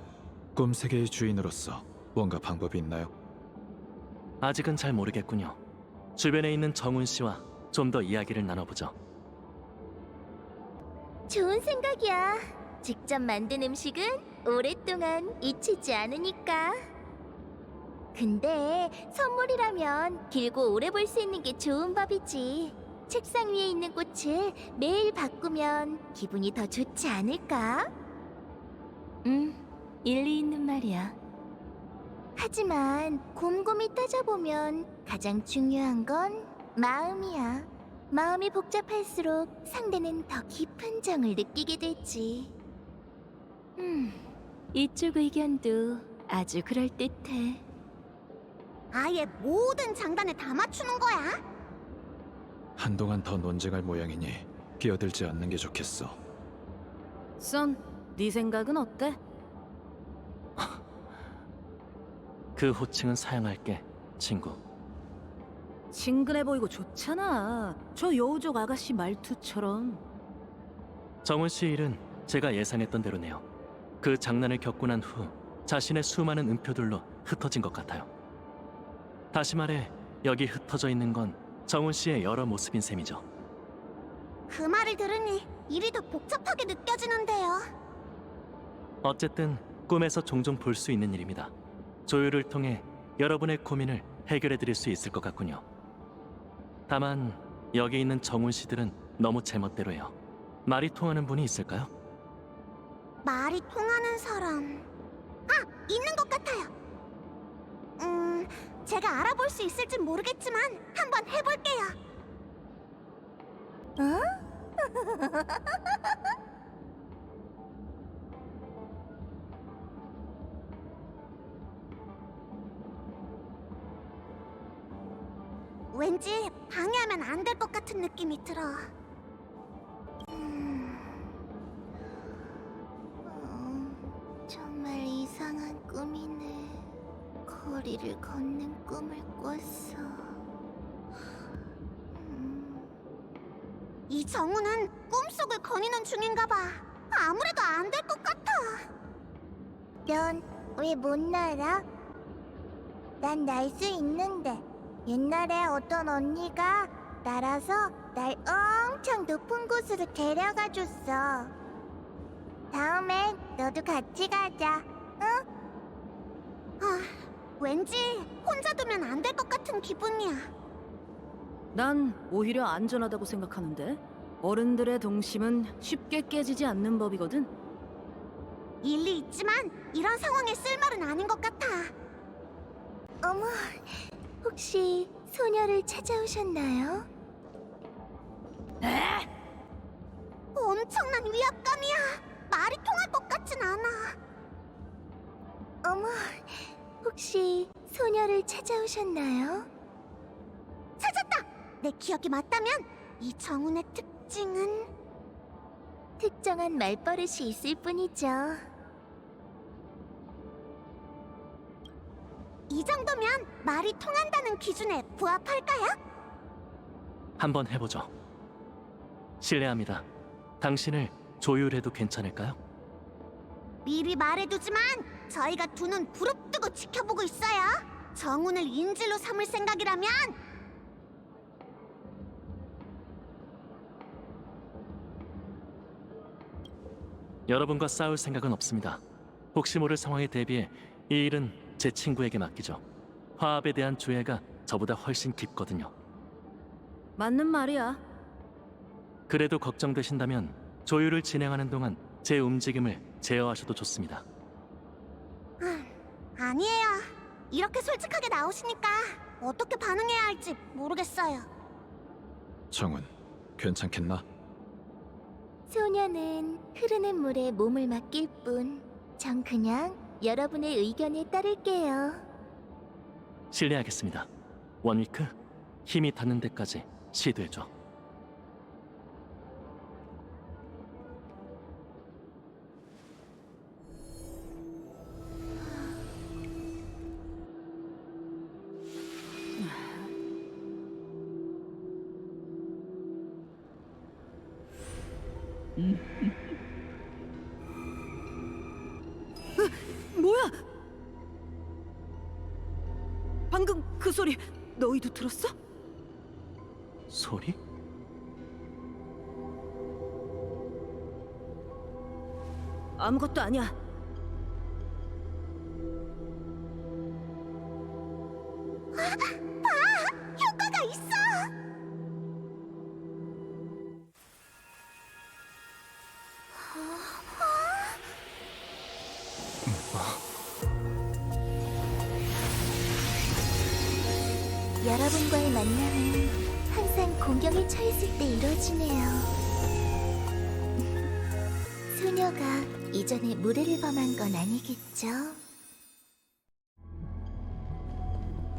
꿈 세계의 주인으로서 뭔가 방법이 있나요? 아직은 잘 모르겠군요. 주변에 있는 정훈 씨와 좀 더 이야기를 나눠보죠. 좋은 생각이야. 직접 만든 음식은 오랫동안 잊히지 않으니까. 근데 선물이라면 길고 오래 볼 수 있는 게 좋은 법이지. 책상 위에 있는 꽃을 매일 바꾸면 기분이 더 좋지 않을까? 일리 있는 말이야. 하지만 곰곰이 따져보면 가장 중요한 건 마음이야. 마음이 복잡할수록 상대는 더 깊은 정을 느끼게 되지. 이쪽 의견도 아주 그럴듯해. 아예 모든 장단에 다 맞추는 거야? 한동안 더 논쟁할 모양이니 끼어들지 않는 게 좋겠어. 선, 네 생각은 어때? 그 호칭은 사양할게, 친구. 친근해 보이고 좋잖아. 저 여우족 아가씨 말투처럼. 정훈 씨 일은 제가 예상했던 대로네요. 그 장난을 겪고 난 후 자신의 수많은 은표들로 흩어진 것 같아요. 다시 말해 여기 흩어져 있는 건 정훈 씨의 여러 모습인 셈이죠. 그 말을 들으니 일이 더 복잡하게 느껴지는데요. 어쨌든 꿈에서 종종 볼 수 있는 일입니다. 조율을 통해 여러분의 고민을 해결해 드릴 수 있을 것 같군요. 다만 여기 있는 정훈 씨들은 너무 제멋대로예요. 말이 통하는 분이 있을까요? 말이 통하는 사람... 있는 것 같아요. 제가 알아볼 수 있을진 모르겠지만 한번 해볼게요. 왠지 방해하면 안 될 것 같은 느낌이 들어. 정말 이상한 꿈이네. 거리를 걷는 꿈을 꿨어. 이 정우는 꿈속을 거니는 중인가 봐. 아무래도 안 될 것 같아. 넌 왜 못 날아? 난 날 수 있는데. 옛날에 어떤 언니가 날아서 날 엄청 높은 곳으로 데려가 줬어. 다음엔 너도 같이 가자, 응? 왠지 혼자 두면 안 될 것 같은 기분이야. 난 오히려 안전하다고 생각하는데 어른들의 동심은 쉽게 깨지지 않는 법이거든. 일리 있지만 이런 상황에 쓸 말은 아닌 것 같아. 어머, 혹시 소녀를 찾아오셨나요? 엄청난 위압감이야. 말이 통할 것 같진 않아. 어머, 혹시 소녀를 찾아오셨나요? 찾았다! 내 기억이 맞다면 이 정운의 특징은 특정한 말버릇이 있을 뿐이죠. 이 정도면 말이 통한다는 기준에 부합할까요? 한번 해보죠. 실례합니다. 당신을 조율해도 괜찮을까요? 미리 말해두지만 저희가 두 눈 부릅뜨고 지켜보고 있어요. 정운을 인질로 삼을 생각이라면 여러분과 싸울 생각은 없습니다. 혹시 모를 상황에 대비해 이 일은 제 친구에게 맡기죠. 화합에 대한 조예가 저보다 훨씬 깊거든요. 맞는 말이야. 그래도 걱정되신다면 조율을 진행하는 동안 제 움직임을 제어하셔도 좋습니다. 아니에요. 이렇게 솔직하게 나오시니까 어떻게 반응해야 할지 모르겠어요. 정훈, 괜찮겠나? 소녀는 흐르는 물에 몸을 맡길 뿐, 전 그냥 여러분의 의견에 따를게요. 실례하겠습니다. 원위크, 힘이 닿는 데까지 시도해줘. 뭐야? 방금 그 소리 너희도 들었어? 소리? 아무것도 아니야. 효과가 있어! 여러분과의 만남은 항상 공경에 처했을 때 이루어지네요. 소녀가 이전에 무례를 범한 건 아니겠죠?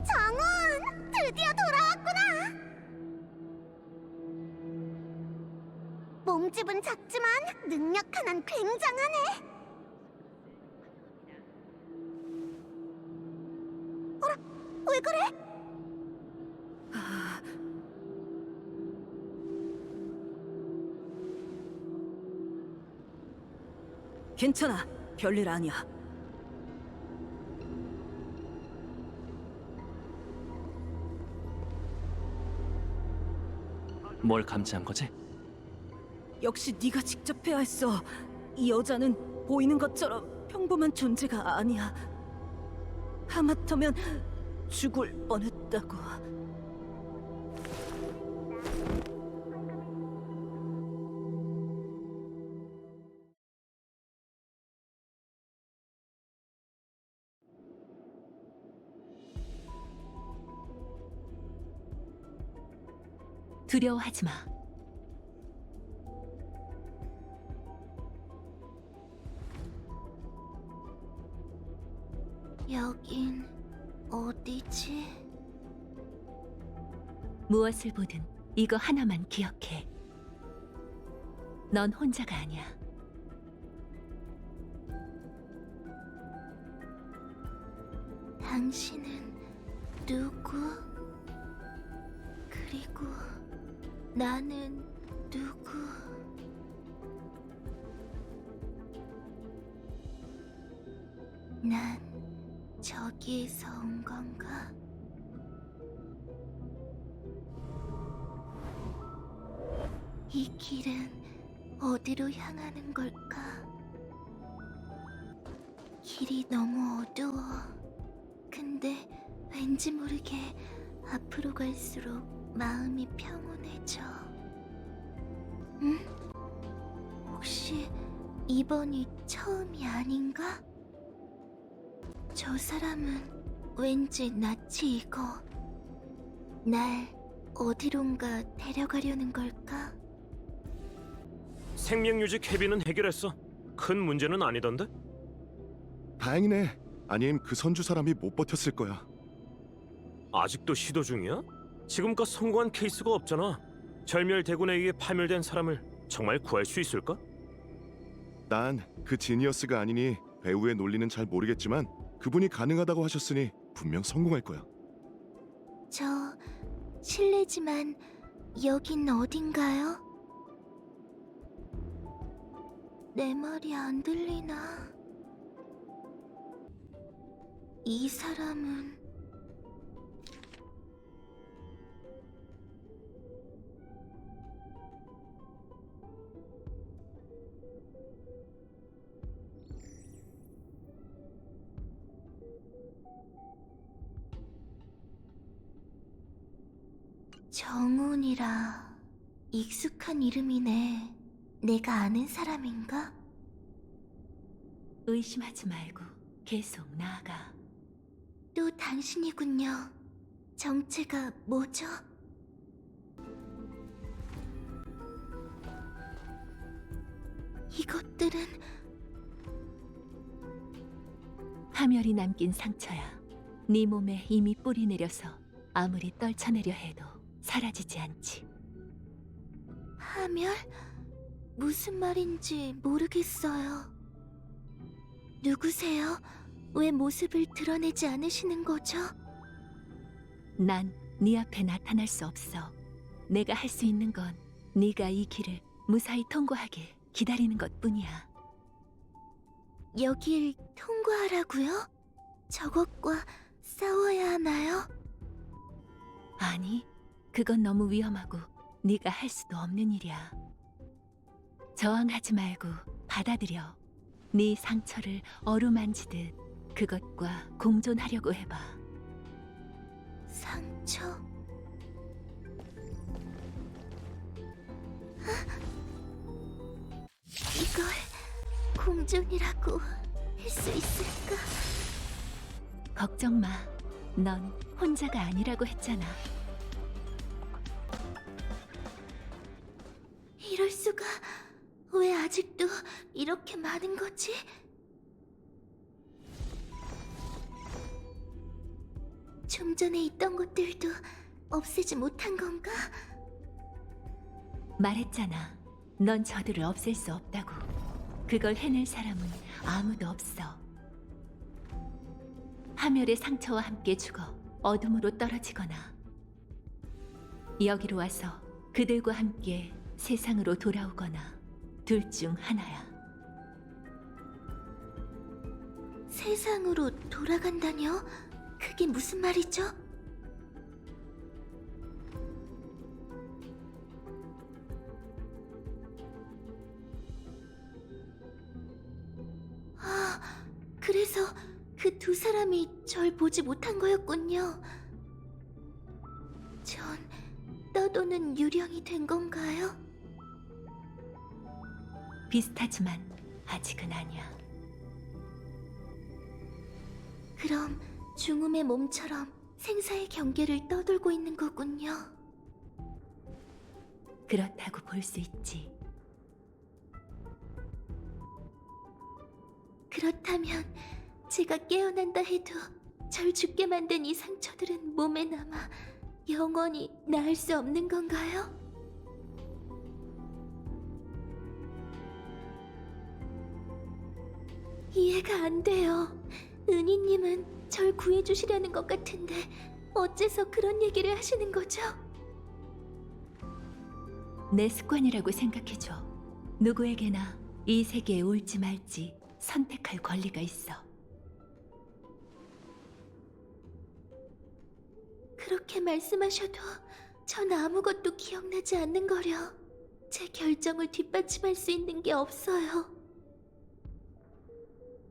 정훈! 드디어 돌아왔구나! 몸집은 작지만 능력 하나는 굉장하네! 어라? 왜 그래? 괜찮아. 별일 아니야. 뭘 감지한 거지? 역시 네가 직접 해야 했어. 이 여자는 보이는 것처럼 평범한 존재가 아니야. 하마터면 죽을 뻔했다고. 두려워하지 마. 여긴 어디지? 무엇을 보든 이거 하나만 기억해. 넌 혼자가 아니야. 당신은 누구? 그리고 나는 누구? 난 저기에서 온 건가? 이 길은 어디로 향하는 걸까? 길이 너무 어두워. 근데 왠지 모르게 앞으로 갈수록 마음이 평온해져. 응? 혹시 이번이 처음이 아닌가? 저 사람은 왠지 낯이 익어. 날 어디론가 데려가려는 걸까? 생명 유지 캐비는 해결했어. 큰 문제는 아니던데? 다행이네. 아님 그 선주 사람이 못 버텼을 거야. 아직도 시도 중이야? 지금껏 성공한 케이스가 없잖아. 절멸대군에 의해 파멸된 사람을 정말 구할 수 있을까? 난 그 지니어스가 아니니 배우의 논리는 잘 모르겠지만 그분이 가능하다고 하셨으니 분명 성공할 거야. 저 실례지만 여긴 어딘가요? 내 말이 안 들리나? 이 사람은 정훈이라 익숙한 이름이네. 내가 아는 사람인가? 의심하지 말고 계속 나아가. 또 당신이군요. 정체가 뭐죠? 이것들은 파멸이 남긴 상처야. 네 몸에 이미 뿌리 내려서 아무리 떨쳐내려 해도 사라지지 않지. 파멸? 무슨 말인지 모르겠어요. 누구세요? 왜 모습을 드러내지 않으시는 거죠? 난 네 앞에 나타날 수 없어. 내가 할 수 있는 건 네가 이 길을 무사히 통과하길 기다리는 것뿐이야. 여길 통과하라고요? 저것과 싸워야 하나요? 아니, 그건 너무 위험하고 네가 할 수도 없는 일이야. 저항하지 말고 받아들여. 네 상처를 어루만지듯 그것과 공존하려고 해봐. 상처? 이걸 공존이라고 할 수 있을까? 걱정 마. 넌 혼자가 아니라고 했잖아. 이럴 수가. 왜 아직도 이렇게 많은 거지? 좀 전에 있던 것들도 없애지 못한 건가? 말했잖아. 넌 저들을 없앨 수 없다고. 그걸 해낼 사람은 아무도 없어. 파멸의 상처와 함께 죽어 어둠으로 떨어지거나 여기로 와서 그들과 함께 세상으로 돌아오거나 둘 중 하나야. 세상으로 돌아간다뇨? 그게 무슨 말이죠? 아, 그래서 그 두 사람이 절 보지 못한 거였군요. 전 떠도는 유령이 된 건가요? 비슷하지만 아직은 아니야. 그럼 중음의 몸처럼 생사의 경계를 떠돌고 있는 거군요. 그렇다고 볼 수 있지. 그렇다면 제가 깨어난다 해도 절 죽게 만든 이 상처들은 몸에 남아 영원히 나을 수 없는 건가요? 이해가 안 돼요. 은희님은 절 구해주시려는 것 같은데 어째서 그런 얘기를 하시는 거죠? 내 습관이라고 생각해줘. 누구에게나 이 세계에 올지 말지 선택할 권리가 있어. 그렇게 말씀하셔도 전 아무것도 기억나지 않는 거려. 제 결정을 뒷받침할 수 있는 게 없어요.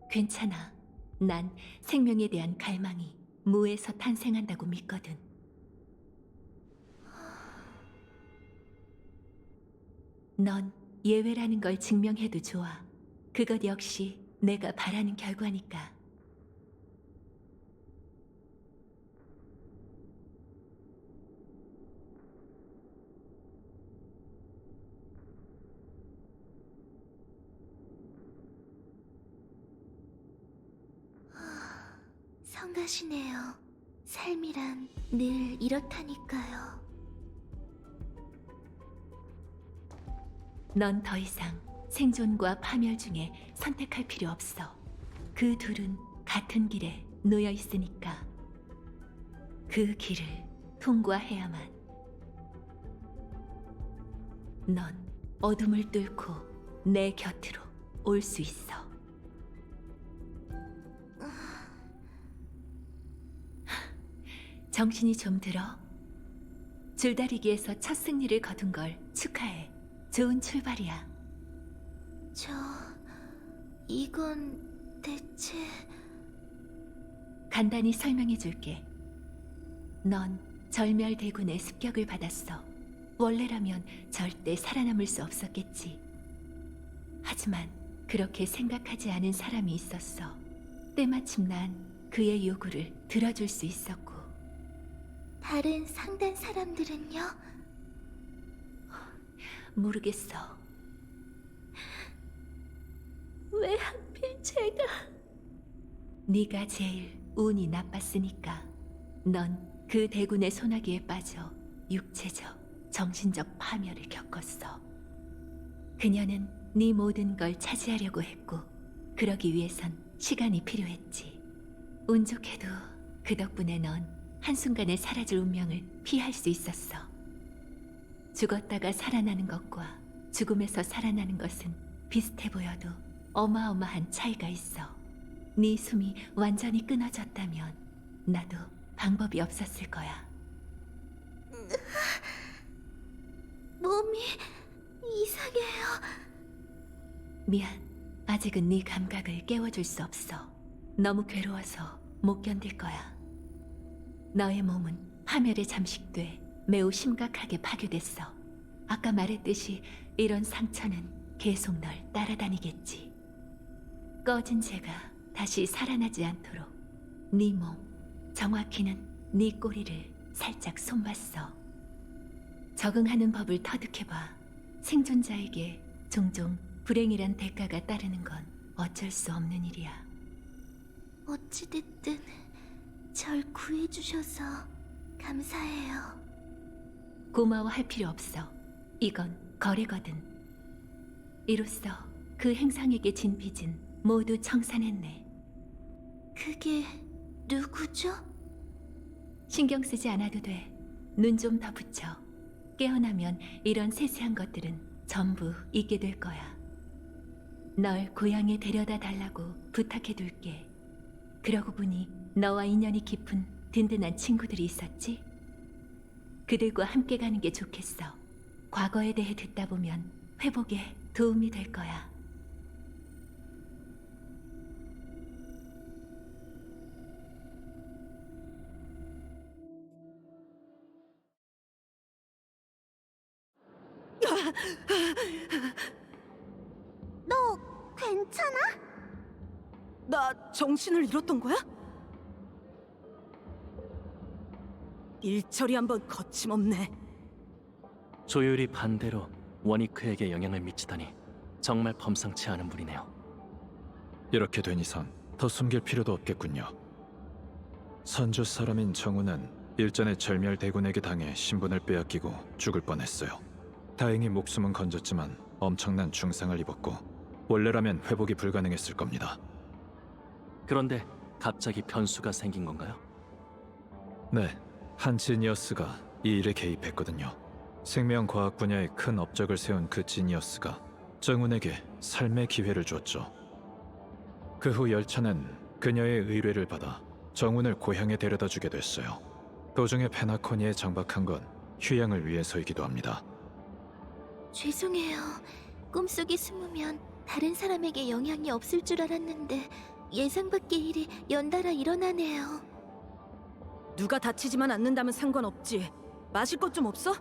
괜찮아. 난 생명에 대한 갈망이 무에서 탄생한다고 믿거든. 넌 예외라는 걸 증명해도 좋아. 그것 역시 내가 바라는 결과니까. 성가시네요. 삶이란 늘 이렇다니까요. 넌 더 이상 생존과 파멸 중에 선택할 필요 없어. 그 둘은 같은 길에 놓여 있으니까. 그 길을 통과해야만. 넌 어둠을 뚫고 내 곁으로 올 수 있어. 정신이 좀 들어? 줄다리기에서 첫 승리를 거둔 걸 축하해. 좋은 출발이야. 이건 대체... 간단히 설명해 줄게. 넌 절멸대군의 습격을 받았어. 원래라면 절대 살아남을 수 없었겠지. 하지만 그렇게 생각하지 않은 사람이 있었어. 때마침 난 그의 요구를 들어줄 수 있었고. 다른 상단 사람들은요? 모르겠어. 왜 하필 제가... 네가 제일 운이 나빴으니까. 넌 그 대군의 소나기에 빠져 육체적, 정신적 파멸을 겪었어. 그녀는 네 모든 걸 차지하려고 했고 그러기 위해선 시간이 필요했지. 운 좋게도 그 덕분에 넌 한순간에 사라질 운명을 피할 수 있었어. 죽었다가 살아나는 것과 죽음에서 살아나는 것은 비슷해 보여도 어마어마한 차이가 있어. 네 숨이 완전히 끊어졌다면 나도 방법이 없었을 거야. 몸이 이상해요. 미안, 아직은 네 감각을 깨워줄 수 없어. 너무 괴로워서 못 견딜 거야. 너의 몸은 파멸에 잠식돼 매우 심각하게 파괴됐어. 아까 말했듯이 이런 상처는 계속 널 따라다니겠지. 꺼진 재가 다시 살아나지 않도록 네 몸, 정확히는 네 꼬리를 살짝 손봤어. 적응하는 법을 터득해봐. 생존자에게 종종 불행이란 대가가 따르는 건 어쩔 수 없는 일이야. 어찌됐든 절 구해주셔서 감사해요. 고마워할 필요 없어. 이건 거래거든. 이로써 그 행성에게 진 빚은 모두 청산했네. 그게 누구죠? 신경 쓰지 않아도 돼. 눈 좀 더 붙여. 깨어나면 이런 세세한 것들은 전부 잊게 될 거야. 널 고향에 데려다 달라고 부탁해둘게. 그러고 보니 너와 인연이 깊은 든든한 친구들이 있었지? 그들과 함께 가는 게 좋겠어. 과거에 대해 듣다 보면 회복에 도움이 될 거야. 너 괜찮아? 나 정신을 잃었던 거야? 일처리 한번 거침없네. 조율이 반대로 원이크에게 영향을 미치다니 정말 범상치 않은 분이네요. 이렇게 된 이상 더 숨길 필요도 없겠군요. 선주 사람인 정우는 일전에 절멸대군에게 당해 신분을 빼앗기고 죽을 뻔했어요. 다행히 목숨은 건졌지만 엄청난 중상을 입었고 원래라면 회복이 불가능했을 겁니다. 그런데 갑자기 변수가 생긴 건가요? 네, 한 지니어스가 이 일에 개입했거든요. 생명과학 분야에 큰 업적을 세운 그 지니어스가 정운에게 삶의 기회를 주었죠. 그 후 열차는 그녀의 의뢰를 받아 정운을 고향에 데려다 주게 됐어요. 도중에 페나코니에 정박한 건 휴양을 위해서이기도 합니다. 죄송해요. 꿈속에 숨으면 다른 사람에게 영향이 없을 줄 알았는데 예상 밖의 일이 연달아 일어나네요. 누가 다치지만 않는다면 상관없지. 마실 것 좀 없어?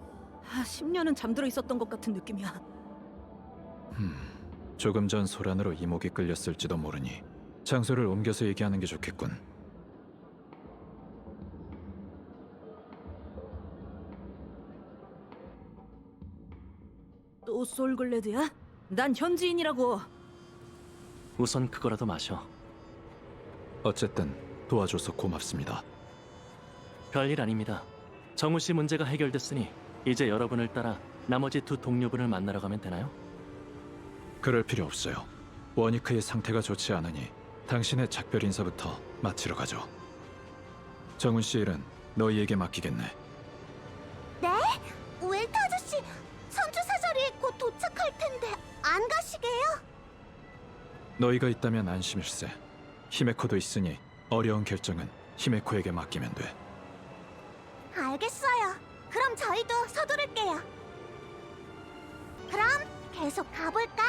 10년은 잠들어 있었던 것 같은 느낌이야. 조금 전 소란으로 이목이 끌렸을지도 모르니 장소를 옮겨서 얘기하는 게 좋겠군. 또 솔글레드야? 난 현지인이라고. 우선 그거라도 마셔. 어쨌든 도와줘서 고맙습니다. 별일 아닙니다. 정우 씨 문제가 해결됐으니 이제 여러분을 따라 나머지 두 동료분을 만나러 가면 되나요? 그럴 필요 없어요. 워니크의 상태가 좋지 않으니 당신의 작별 인사부터 마치러 가죠. 정훈 씨 일은 너희에게 맡기겠네. 네? 웰트 아저씨, 선주 사절이 곧 도착할 텐데 안 가시게요? 너희가 있다면 안심일세. 히메코도 있으니 어려운 결정은 히메코에게 맡기면 돼. 알겠어요. 그럼 저희도 서두를게요. 그럼 계속 가볼까?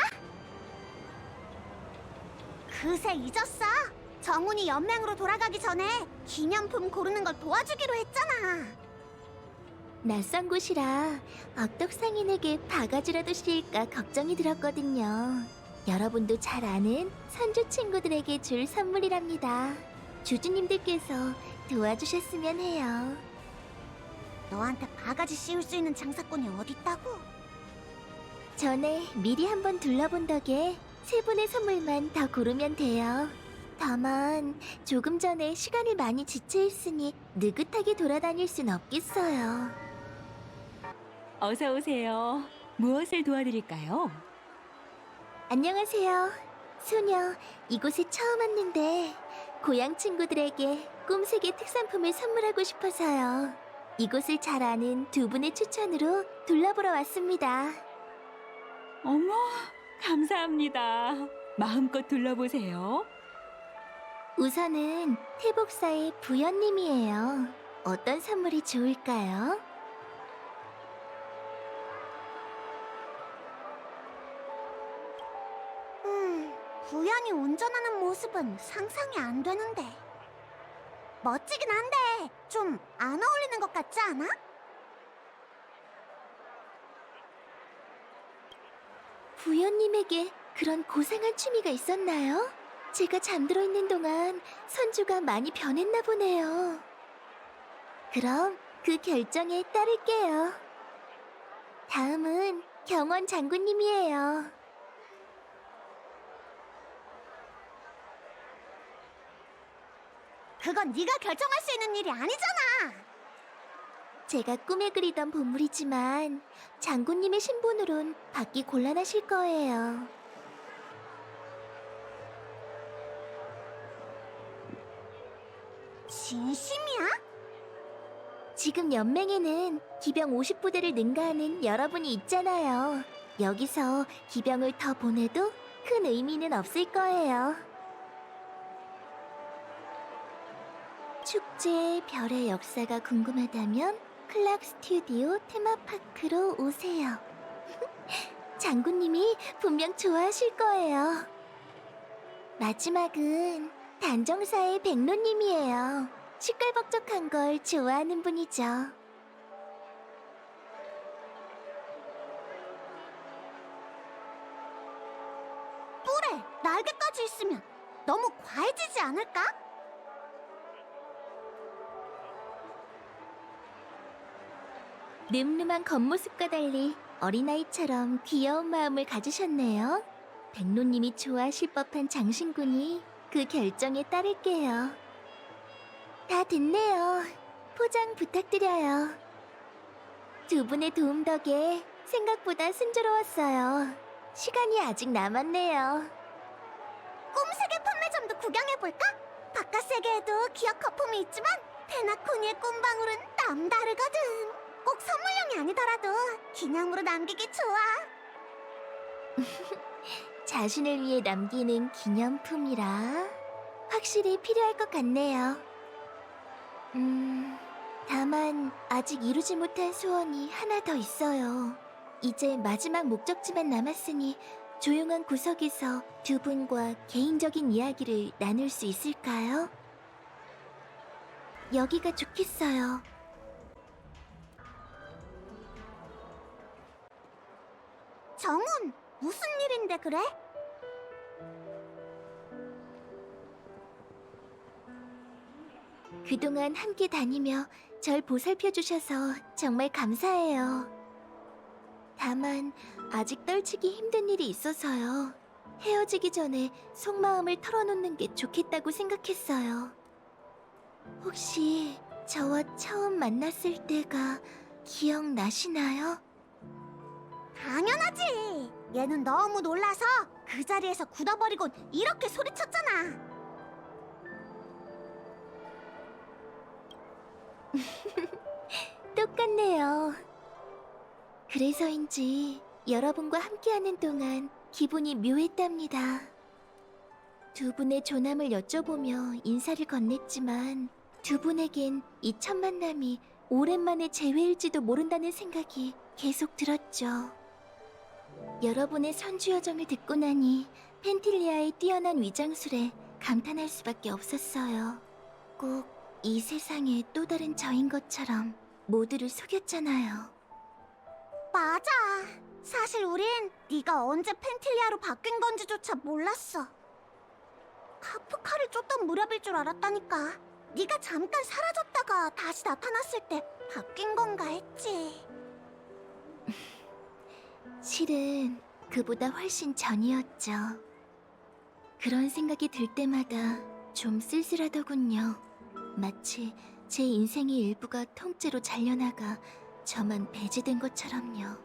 그새 잊었어. 정훈이 연맹으로 돌아가기 전에 기념품 고르는 걸 도와주기로 했잖아. 낯선 곳이라 억덕상인에게 바가지라도 씌일까 걱정이 들었거든요. 여러분도 잘 아는 선주 친구들에게 줄 선물이랍니다. 주주님들께서 도와주셨으면 해요. 너한테 바가지 씌울 수 있는 장사꾼이 어딨다고? 전에 미리 한번 둘러본 덕에 세 분의 선물만 더 고르면 돼요. 다만 조금 전에 시간이 많이 지체했으니 느긋하게 돌아다닐 순 없겠어요. 어서 오세요. 무엇을 도와드릴까요? 안녕하세요. 소녀, 이곳에 처음 왔는데 고향 친구들에게 꿈세계 특산품을 선물하고 싶어서요. 이곳을 잘 아는 두 분의 추천으로 둘러보러 왔습니다. 어머, 감사합니다. 마음껏 둘러보세요. 우선은 태복사의 부연님이에요. 어떤 선물이 좋을까요? 부연이 운전하는 모습은 상상이 안 되는데. 멋지긴 한데 좀 안 어울리는 것 같지 않아? 부연님에게 그런 고상한 취미가 있었나요? 제가 잠들어 있는 동안 선주가 많이 변했나 보네요. 그럼 그 결정에 따를게요. 다음은 경원 장군님이에요. 그건 네가 결정할 수 있는 일이 아니잖아. 제가 꿈에 그리던 보물이지만 장군님의 신분으론 받기 곤란하실 거예요. 진심이야? 지금 연맹에는 기병 50부대를 능가하는 여러분이 있잖아요. 여기서 기병을 더 보내도 큰 의미는 없을 거예요. 축제의 별의 역사가 궁금하다면 클락 스튜디오 테마파크로 오세요. 장군님이 분명 좋아하실 거예요. 마지막은 단정사의 백로님이에요. 시끌벅적한 걸 좋아하는 분이죠. 뿔에 날개까지 있으면 너무 과해지지 않을까? 늠름한 겉모습과 달리 어린아이처럼 귀여운 마음을 가지셨네요. 백로님이 좋아하실 법한 장신군이 그 결정에 따를게요. 다 됐네요. 포장 부탁드려요. 두 분의 도움 덕에 생각보다 순조로웠어요. 시간이 아직 남았네요. 꿈세계 판매점도 구경해볼까? 바깥 세계에도 기억 거품이 있지만 테나코니의 꿈방울은 남다르거든. 꼭 선물용이 아니더라도 기념으로 남기기 좋아. 자신을 위해 남기는 기념품이라 확실히 필요할 것 같네요. 다만 아직 이루지 못한 소원이 하나 더 있어요. 이제 마지막 목적지만 남았으니 조용한 구석에서 두 분과 개인적인 이야기를 나눌 수 있을까요? 여기가 좋겠어요. 정훈, 무슨 일인데 그래? 그동안 함께 다니며 절 보살펴 주셔서 정말 감사해요. 다만 아직 떨치기 힘든 일이 있어서요. 헤어지기 전에 속마음을 털어놓는 게 좋겠다고 생각했어요. 혹시 저와 처음 만났을 때가 기억나시나요? 당연하지! 얘는 너무 놀라서 그 자리에서 굳어버리곤 이렇게 소리쳤잖아. 똑같네요. 그래서인지 여러분과 함께하는 동안 기분이 묘했답니다. 두 분의 조남을 여쭤보며 인사를 건넸지만 두 분에겐 이 첫 만남이 오랜만에 재회일지도 모른다는 생각이 계속 들었죠. 여러분의 선주 여정을 듣고 나니 펜틸리아의 뛰어난 위장술에 감탄할 수밖에 없었어요. 꼭 이 세상의 또 다른 저인 것처럼 모두를 속였잖아요. 맞아. 사실 우린 네가 언제 펜틸리아로 바뀐 건지조차 몰랐어. 카프카를 쫓던 무렵일 줄 알았다니까. 네가 잠깐 사라졌다가 다시 나타났을 때 바뀐 건가 했지. 실은 그보다 훨씬 전이었죠. 그런 생각이 들 때마다 좀 쓸쓸하더군요. 마치 제 인생의 일부가 통째로 잘려나가 저만 배제된 것처럼요.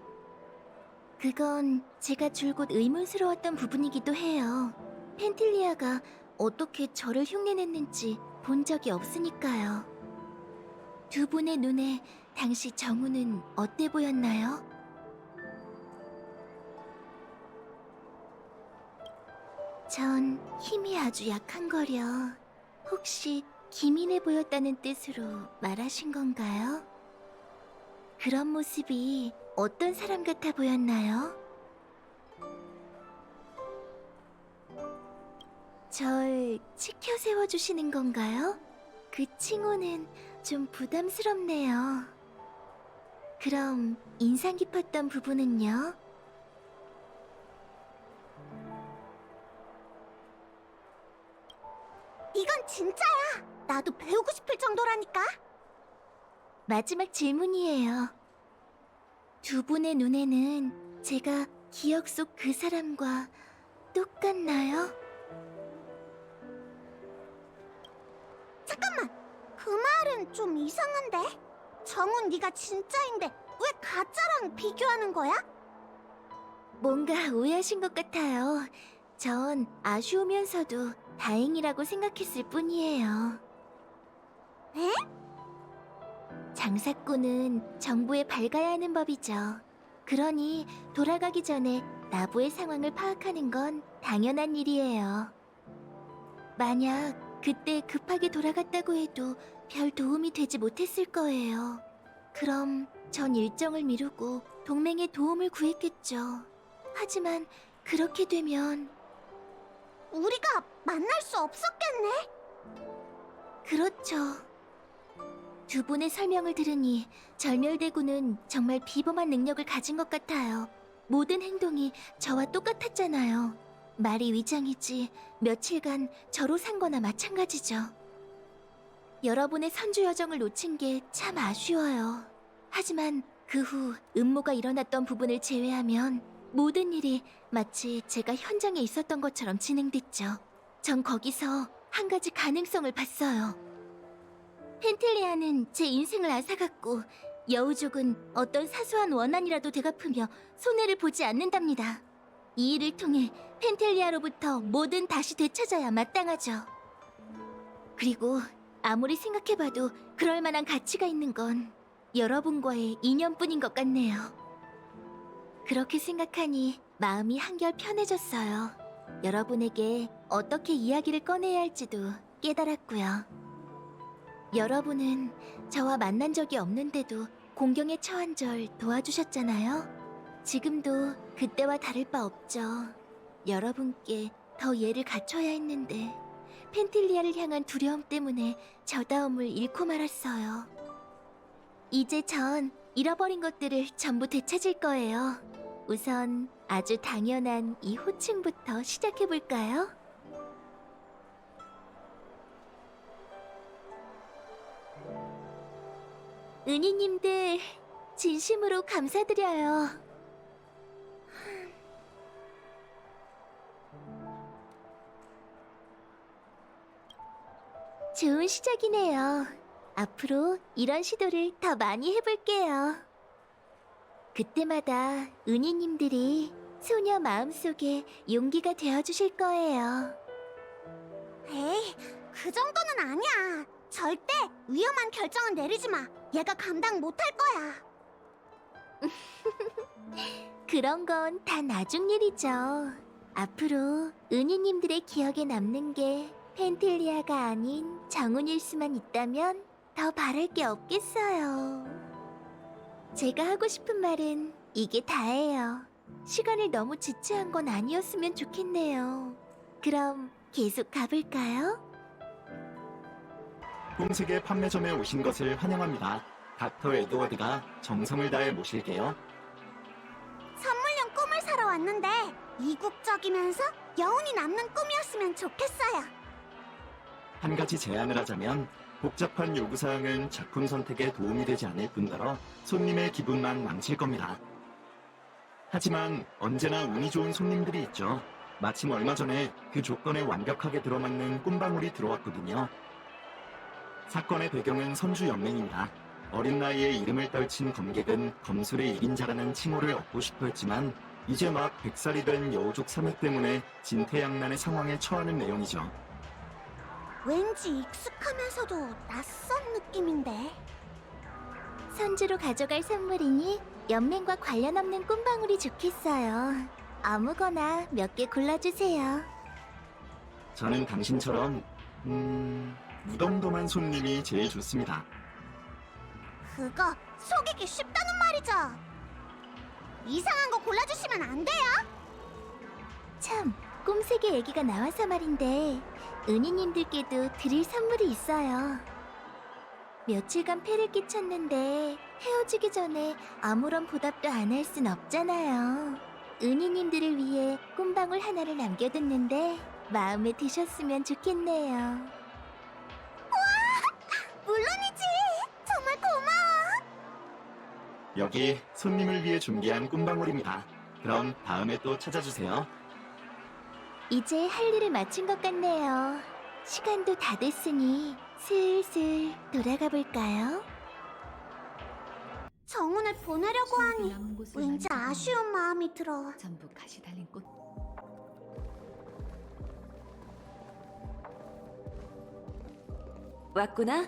그건 제가 줄곧 의문스러웠던 부분이기도 해요. 펜틸리아가 어떻게 저를 흉내냈는지 본 적이 없으니까요. 두 분의 눈에 당시 정우는 어때 보였나요? 전 힘이 아주 약한 거려. 혹시 기민해 보였다는 뜻으로 말하신 건가요? 그런 모습이 어떤 사람 같아 보였나요? 절 치켜 세워주시는 건가요? 그 칭호는 좀 부담스럽네요. 그럼 인상 깊었던 부분은요? 이건 진짜야! 나도 배우고 싶을 정도라니까! 마지막 질문이에요. 두 분의 눈에는 제가 기억 속 그 사람과 똑같나요? 잠깐만! 그 말은 좀 이상한데? 정훈 네가 진짜인데 왜 가짜랑 비교하는 거야? 뭔가 오해하신 것 같아요. 전 아쉬우면서도 다행이라고 생각했을 뿐이에요. 에? 장사꾼은 정보에 밝아야 하는 법이죠. 그러니 돌아가기 전에 나부의 상황을 파악하는 건 당연한 일이에요. 만약 그때 급하게 돌아갔다고 해도 별 도움이 되지 못했을 거예요. 그럼 전 일정을 미루고 동맹의 도움을 구했겠죠. 하지만 그렇게 되면 우리가 만날 수 없었겠네? 그렇죠. 두 분의 설명을 들으니 절멸대군은 정말 비범한 능력을 가진 것 같아요. 모든 행동이 저와 똑같았잖아요. 말이 위장이지 며칠간 저로 산 거나 마찬가지죠. 여러분의 선주 여정을 놓친 게 참 아쉬워요. 하지만 그 후 음모가 일어났던 부분을 제외하면 모든 일이 마치 제가 현장에 있었던 것처럼 진행됐죠. 전 거기서 한 가지 가능성을 봤어요. 펜틸리아는 제 인생을 앗아갔고 여우족은 어떤 사소한 원한이라도 되갚으며 손해를 보지 않는답니다. 이 일을 통해 펜틸리아로부터 뭐든 다시 되찾아야 마땅하죠. 그리고 아무리 생각해봐도 그럴 만한 가치가 있는 건 여러분과의 인연뿐인 것 같네요. 그렇게 생각하니 마음이 한결 편해졌어요. 여러분에게 어떻게 이야기를 꺼내야 할지도 깨달았고요. 여러분은 저와 만난 적이 없는데도 공경에 처한 절 도와주셨잖아요. 지금도 그때와 다를 바 없죠. 여러분께 더 예를 갖춰야 했는데 펜틸리아를 향한 두려움 때문에 저다움을 잃고 말았어요. 이제 전 잃어버린 것들을 전부 되찾을 거예요. 우선 아주 당연한 이 호칭부터 시작해볼까요? 은희님들 진심으로 감사드려요. 좋은 시작이네요. 앞으로 이런 시도를 더 많이 해볼게요. 그때마다 은희님들이 소녀 마음속에 용기가 되어주실 거예요. 에이, 그 정도는 아니야. 절대 위험한 결정은 내리지 마. 얘가 감당 못할 거야. 그런 건 다 나중 일이죠. 앞으로 은희님들의 기억에 남는 게 펜텔리아가 아닌 정훈일 수만 있다면 더 바랄 게 없겠어요. 제가 하고 싶은 말은 이게 다예요. 시간을 너무 지체한 건 아니었으면 좋겠네요. 그럼 계속 가볼까요? 꿈세계 판매점에 오신 것을 환영합니다. 닥터 에드워드가 정성을 다해 모실게요. 선물용 꿈을 사러 왔는데 이국적이면서 여운이 남는 꿈이었으면 좋겠어요. 한 가지 제안을 하자면 복잡한 요구사항은 작품 선택에 도움이 되지 않을 뿐더러 손님의 기분만 망칠 겁니다. 하지만 언제나 운이 좋은 손님들이 있죠. 마침 얼마 전에 그 조건에 완벽하게 들어맞는 꿈방울이 들어왔거든요. 사건의 배경은 선주연맹입니다. 어린 나이에 이름을 떨친 검객은 검술의 1인자라는 칭호를 얻고 싶어 했지만 이제 막 100살이 된 여우족 사맥 때문에 진퇴양난의 상황에 처하는 내용이죠. 왠지 익숙하면서도 낯선 느낌인데. 선주로 가져갈 선물이니 연맹과 관련 없는 꿈방울이 좋겠어요. 아무거나 몇 개 골라주세요. 저는 당신처럼 무덤덤한 손님이 제일 좋습니다. 그거 속이기 쉽다는 말이죠. 이상한 거 골라주시면 안 돼요? 참, 꿈세계 얘기가 나와서 말인데 은희님들께도 드릴 선물이 있어요. 며칠간 폐를 끼쳤는데 헤어지기 전에 아무런 보답도 안 할 순 없잖아요. 은희님들을 위해 꿈방울 하나를 남겨뒀는데 마음에 드셨으면 좋겠네요. 우와! 물론이지! 정말 고마워! 여기 손님을 위해 준비한 꿈방울입니다. 그럼 다음에 또 찾아주세요. 이제 할 일을 마친 것 같네요. 시간도 다 됐으니 슬슬 돌아가 볼까요? 정훈을 보내려고 하니 왠지 아쉬운 마음이 들어. 전부 가시 달린 꽃. 왔구나?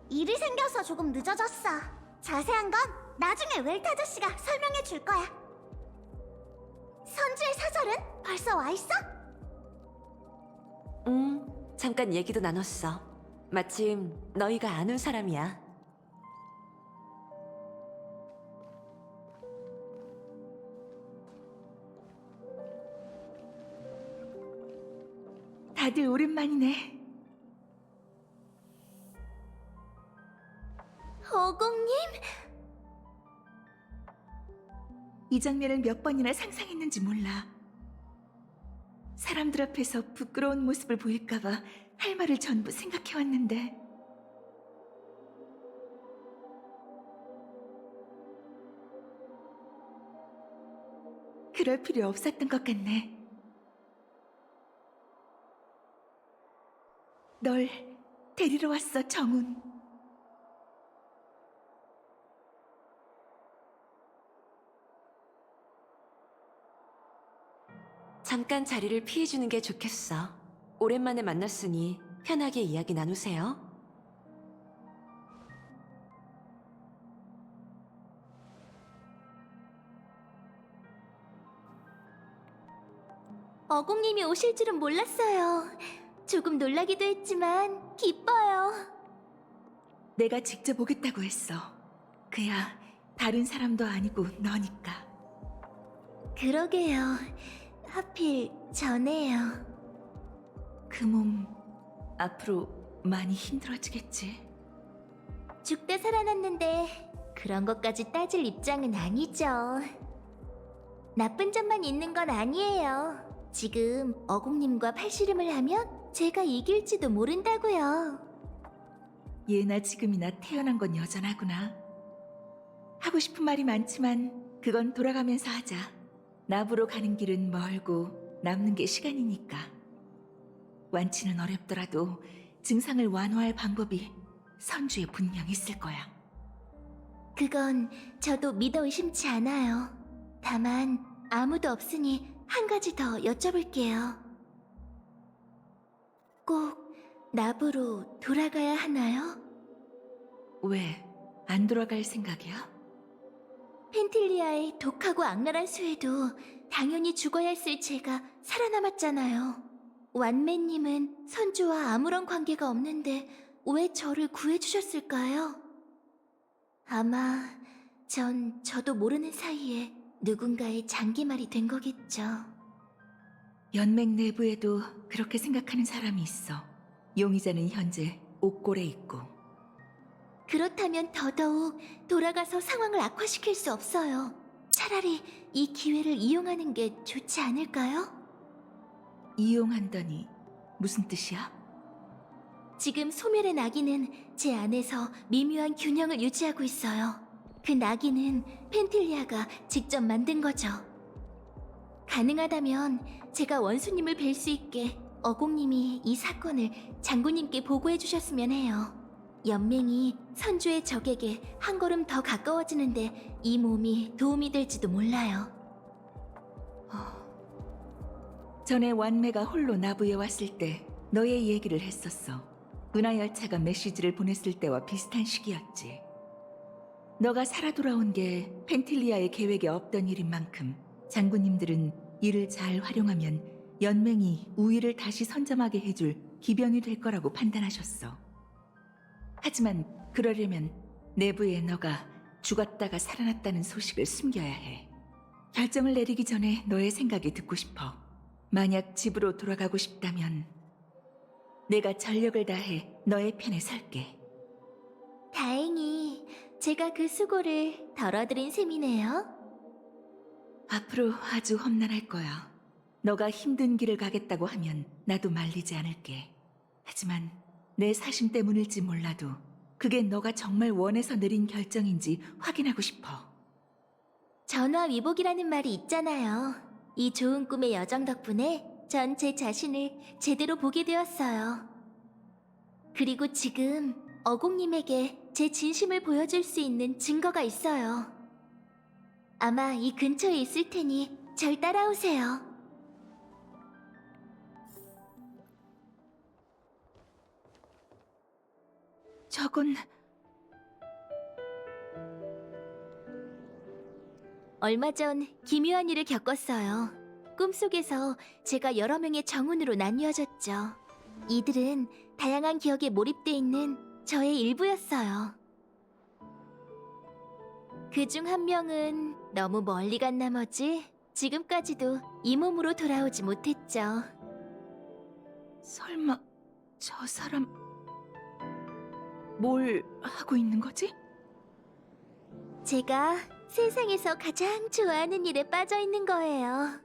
일이 생겨서 조금 늦어졌어. 자세한 건 나중에 웰트 아저씨가 설명해 줄 거야. 선주의 사절은 벌써 와 있어? 잠깐 얘기도 나눴어. 마침 너희가 아는 사람이야. 다들 오랜만이네. 어공님? 이 장면을 몇 번이나 상상했는지 몰라. 사람들 앞에서 부끄러운 모습을 보일까봐 할 말을 전부 생각해왔는데 그럴 필요 없었던 것 같네. 널 데리러 왔어, 정훈. 잠깐 자리를 피해주는 게 좋겠어. 오랜만에 만났으니 편하게 이야기 나누세요. 어공님이 오실 줄은 몰랐어요. 조금 놀라기도 했지만 기뻐요. 내가 직접 오겠다고 했어. 그야 다른 사람도 아니고 너니까. 그러게요. 하필 전에요. 그 몸 앞으로 많이 힘들어지겠지. 죽다 살아났는데 그런 것까지 따질 입장은 아니죠. 나쁜 점만 있는 건 아니에요. 지금 어공님과 팔씨름을 하면 제가 이길지도 모른다고요. 예나 지금이나 태어난 건 여전하구나. 하고 싶은 말이 많지만 그건 돌아가면서 하자. 나부로 가는 길은 멀고 남는 게 시간이니까. 완치는 어렵더라도 증상을 완화할 방법이 선주에 분명 있을 거야. 그건 저도 믿어 의심치 않아요. 다만 아무도 없으니 한 가지 더 여쭤볼게요. 꼭 나부로 돌아가야 하나요? 왜 안 돌아갈 생각이야? 펜틸리아의 독하고 악랄한 수에도 당연히 죽어야 했을 제가 살아남았잖아요. 완매님은 선주와 아무런 관계가 없는데 왜 저를 구해주셨을까요? 아마 저도 모르는 사이에 누군가의 장기말이 된 거겠죠. 연맹 내부에도 그렇게 생각하는 사람이 있어. 용의자는 현재 옥골에 있고. 그렇다면 더더욱 돌아가서 상황을 악화시킬 수 없어요. 차라리 이 기회를 이용하는 게 좋지 않을까요? 이용한다니 무슨 뜻이야? 지금 소멸의 나기는 제 안에서 미묘한 균형을 유지하고 있어요. 그 나기는 펜틸리아가 직접 만든 거죠. 가능하다면 제가 원수님을 뵐 수 있게 어공님이 이 사건을 장군님께 보고해 주셨으면 해요. 연맹이 선주의 적에게 한 걸음 더 가까워지는데 이 몸이 도움이 될지도 몰라요. 전에 완매가 홀로 나부에 왔을 때 너의 얘기를 했었어. 은하열차가 메시지를 보냈을 때와 비슷한 시기였지. 너가 살아 돌아온 게 펜틸리아의 계획에 없던 일인 만큼 장군님들은 이를 잘 활용하면 연맹이 우위를 다시 선점하게 해줄 기병이 될 거라고 판단하셨어. 하지만 그러려면 내부에 너가 죽었다가 살아났다는 소식을 숨겨야 해. 결정을 내리기 전에 너의 생각이 듣고 싶어. 만약 집으로 돌아가고 싶다면 내가 전력을 다해 너의 편에 설게. 다행히 제가 그 수고를 덜어드린 셈이네요. 앞으로 아주 험난할 거야. 너가 힘든 길을 가겠다고 하면 나도 말리지 않을게. 하지만 내 사심 때문일지 몰라도 그게 너가 정말 원해서 내린 결정인지 확인하고 싶어. 전화위복이라는 말이 있잖아요. 이 좋은 꿈의 여정 덕분에 전 제 자신을 제대로 보게 되었어요. 그리고 지금 어공님에게 제 진심을 보여줄 수 있는 증거가 있어요. 아마 이 근처에 있을 테니 절 따라오세요. 저건 얼마 전 기묘한 일을 겪었어요. 꿈속에서 제가 여러 명의 정운으로 나뉘어졌죠. 이들은 다양한 기억에 몰입돼 있는 저의 일부였어요. 그중 한 명은 너무 멀리 간 나머지 지금까지도 이 몸으로 돌아오지 못했죠. 설마 저 사람 뭘 하고 있는 거지? 제가 세상에서 가장 좋아하는 일에 빠져 있는 거예요.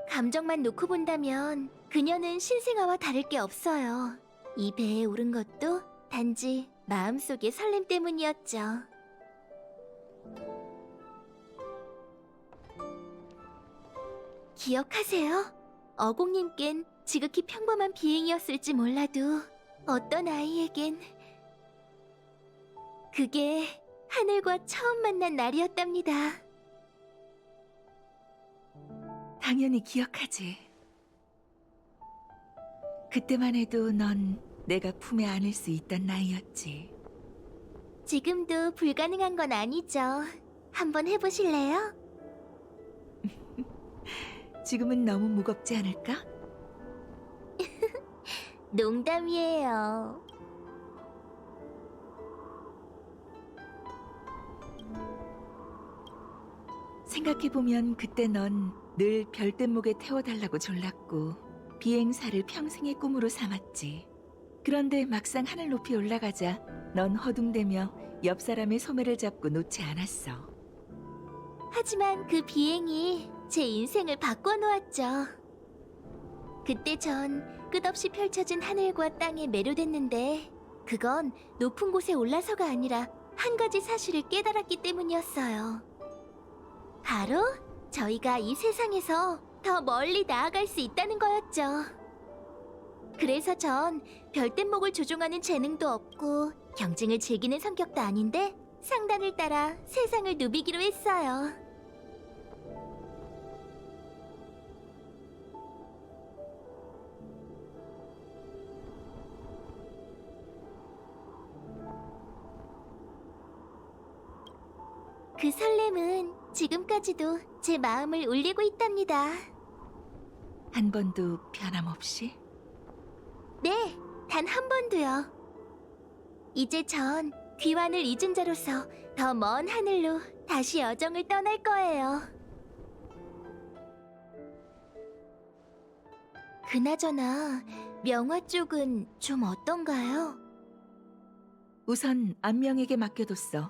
감정만 놓고 본다면 그녀는 신생아와 다를 게 없어요. 이 배에 오른 것도 단지 마음속의 설렘 때문이었죠. 기억하세요? 어공님께는 지극히 평범한 비행이었을지 몰라도 어떤 아이에겐 그게 하늘과 처음 만난 날이었답니다. 당연히 기억하지. 그때만 해도 넌 내가 품에 안을 수 있던 나이였지. 지금도 불가능한 건 아니죠. 한번 해보실래요? 지금은 너무 무겁지 않을까? 농담이에요. 생각해보면 그때 넌 늘 별대목에 태워달라고 졸랐고 비행사를 평생의 꿈으로 삼았지. 그런데 막상 하늘 높이 올라가자 넌 허둥대며 옆 사람의 소매를 잡고 놓지 않았어. 하지만 그 비행이 제 인생을 바꿔놓았죠. 그때 전 끝없이 펼쳐진 하늘과 땅에 매료됐는데 그건 높은 곳에 올라서가 아니라 한 가지 사실을 깨달았기 때문이었어요. 바로 저희가 이 세상에서 더 멀리 나아갈 수 있다는 거였죠. 그래서 전 별뗏목을 조종하는 재능도 없고 경쟁을 즐기는 성격도 아닌데 상단을 따라 세상을 누비기로 했어요. 그 설렘은 지금까지도 제 마음을 울리고 있답니다. 한 번도 변함없이? 네, 단 한 번도요. 이제 전 귀환을 잊은 자로서 더 먼 하늘로 다시 여정을 떠날 거예요. 그나저나 명화 쪽은 좀 어떤가요? 우선 안명에게 맡겨뒀어.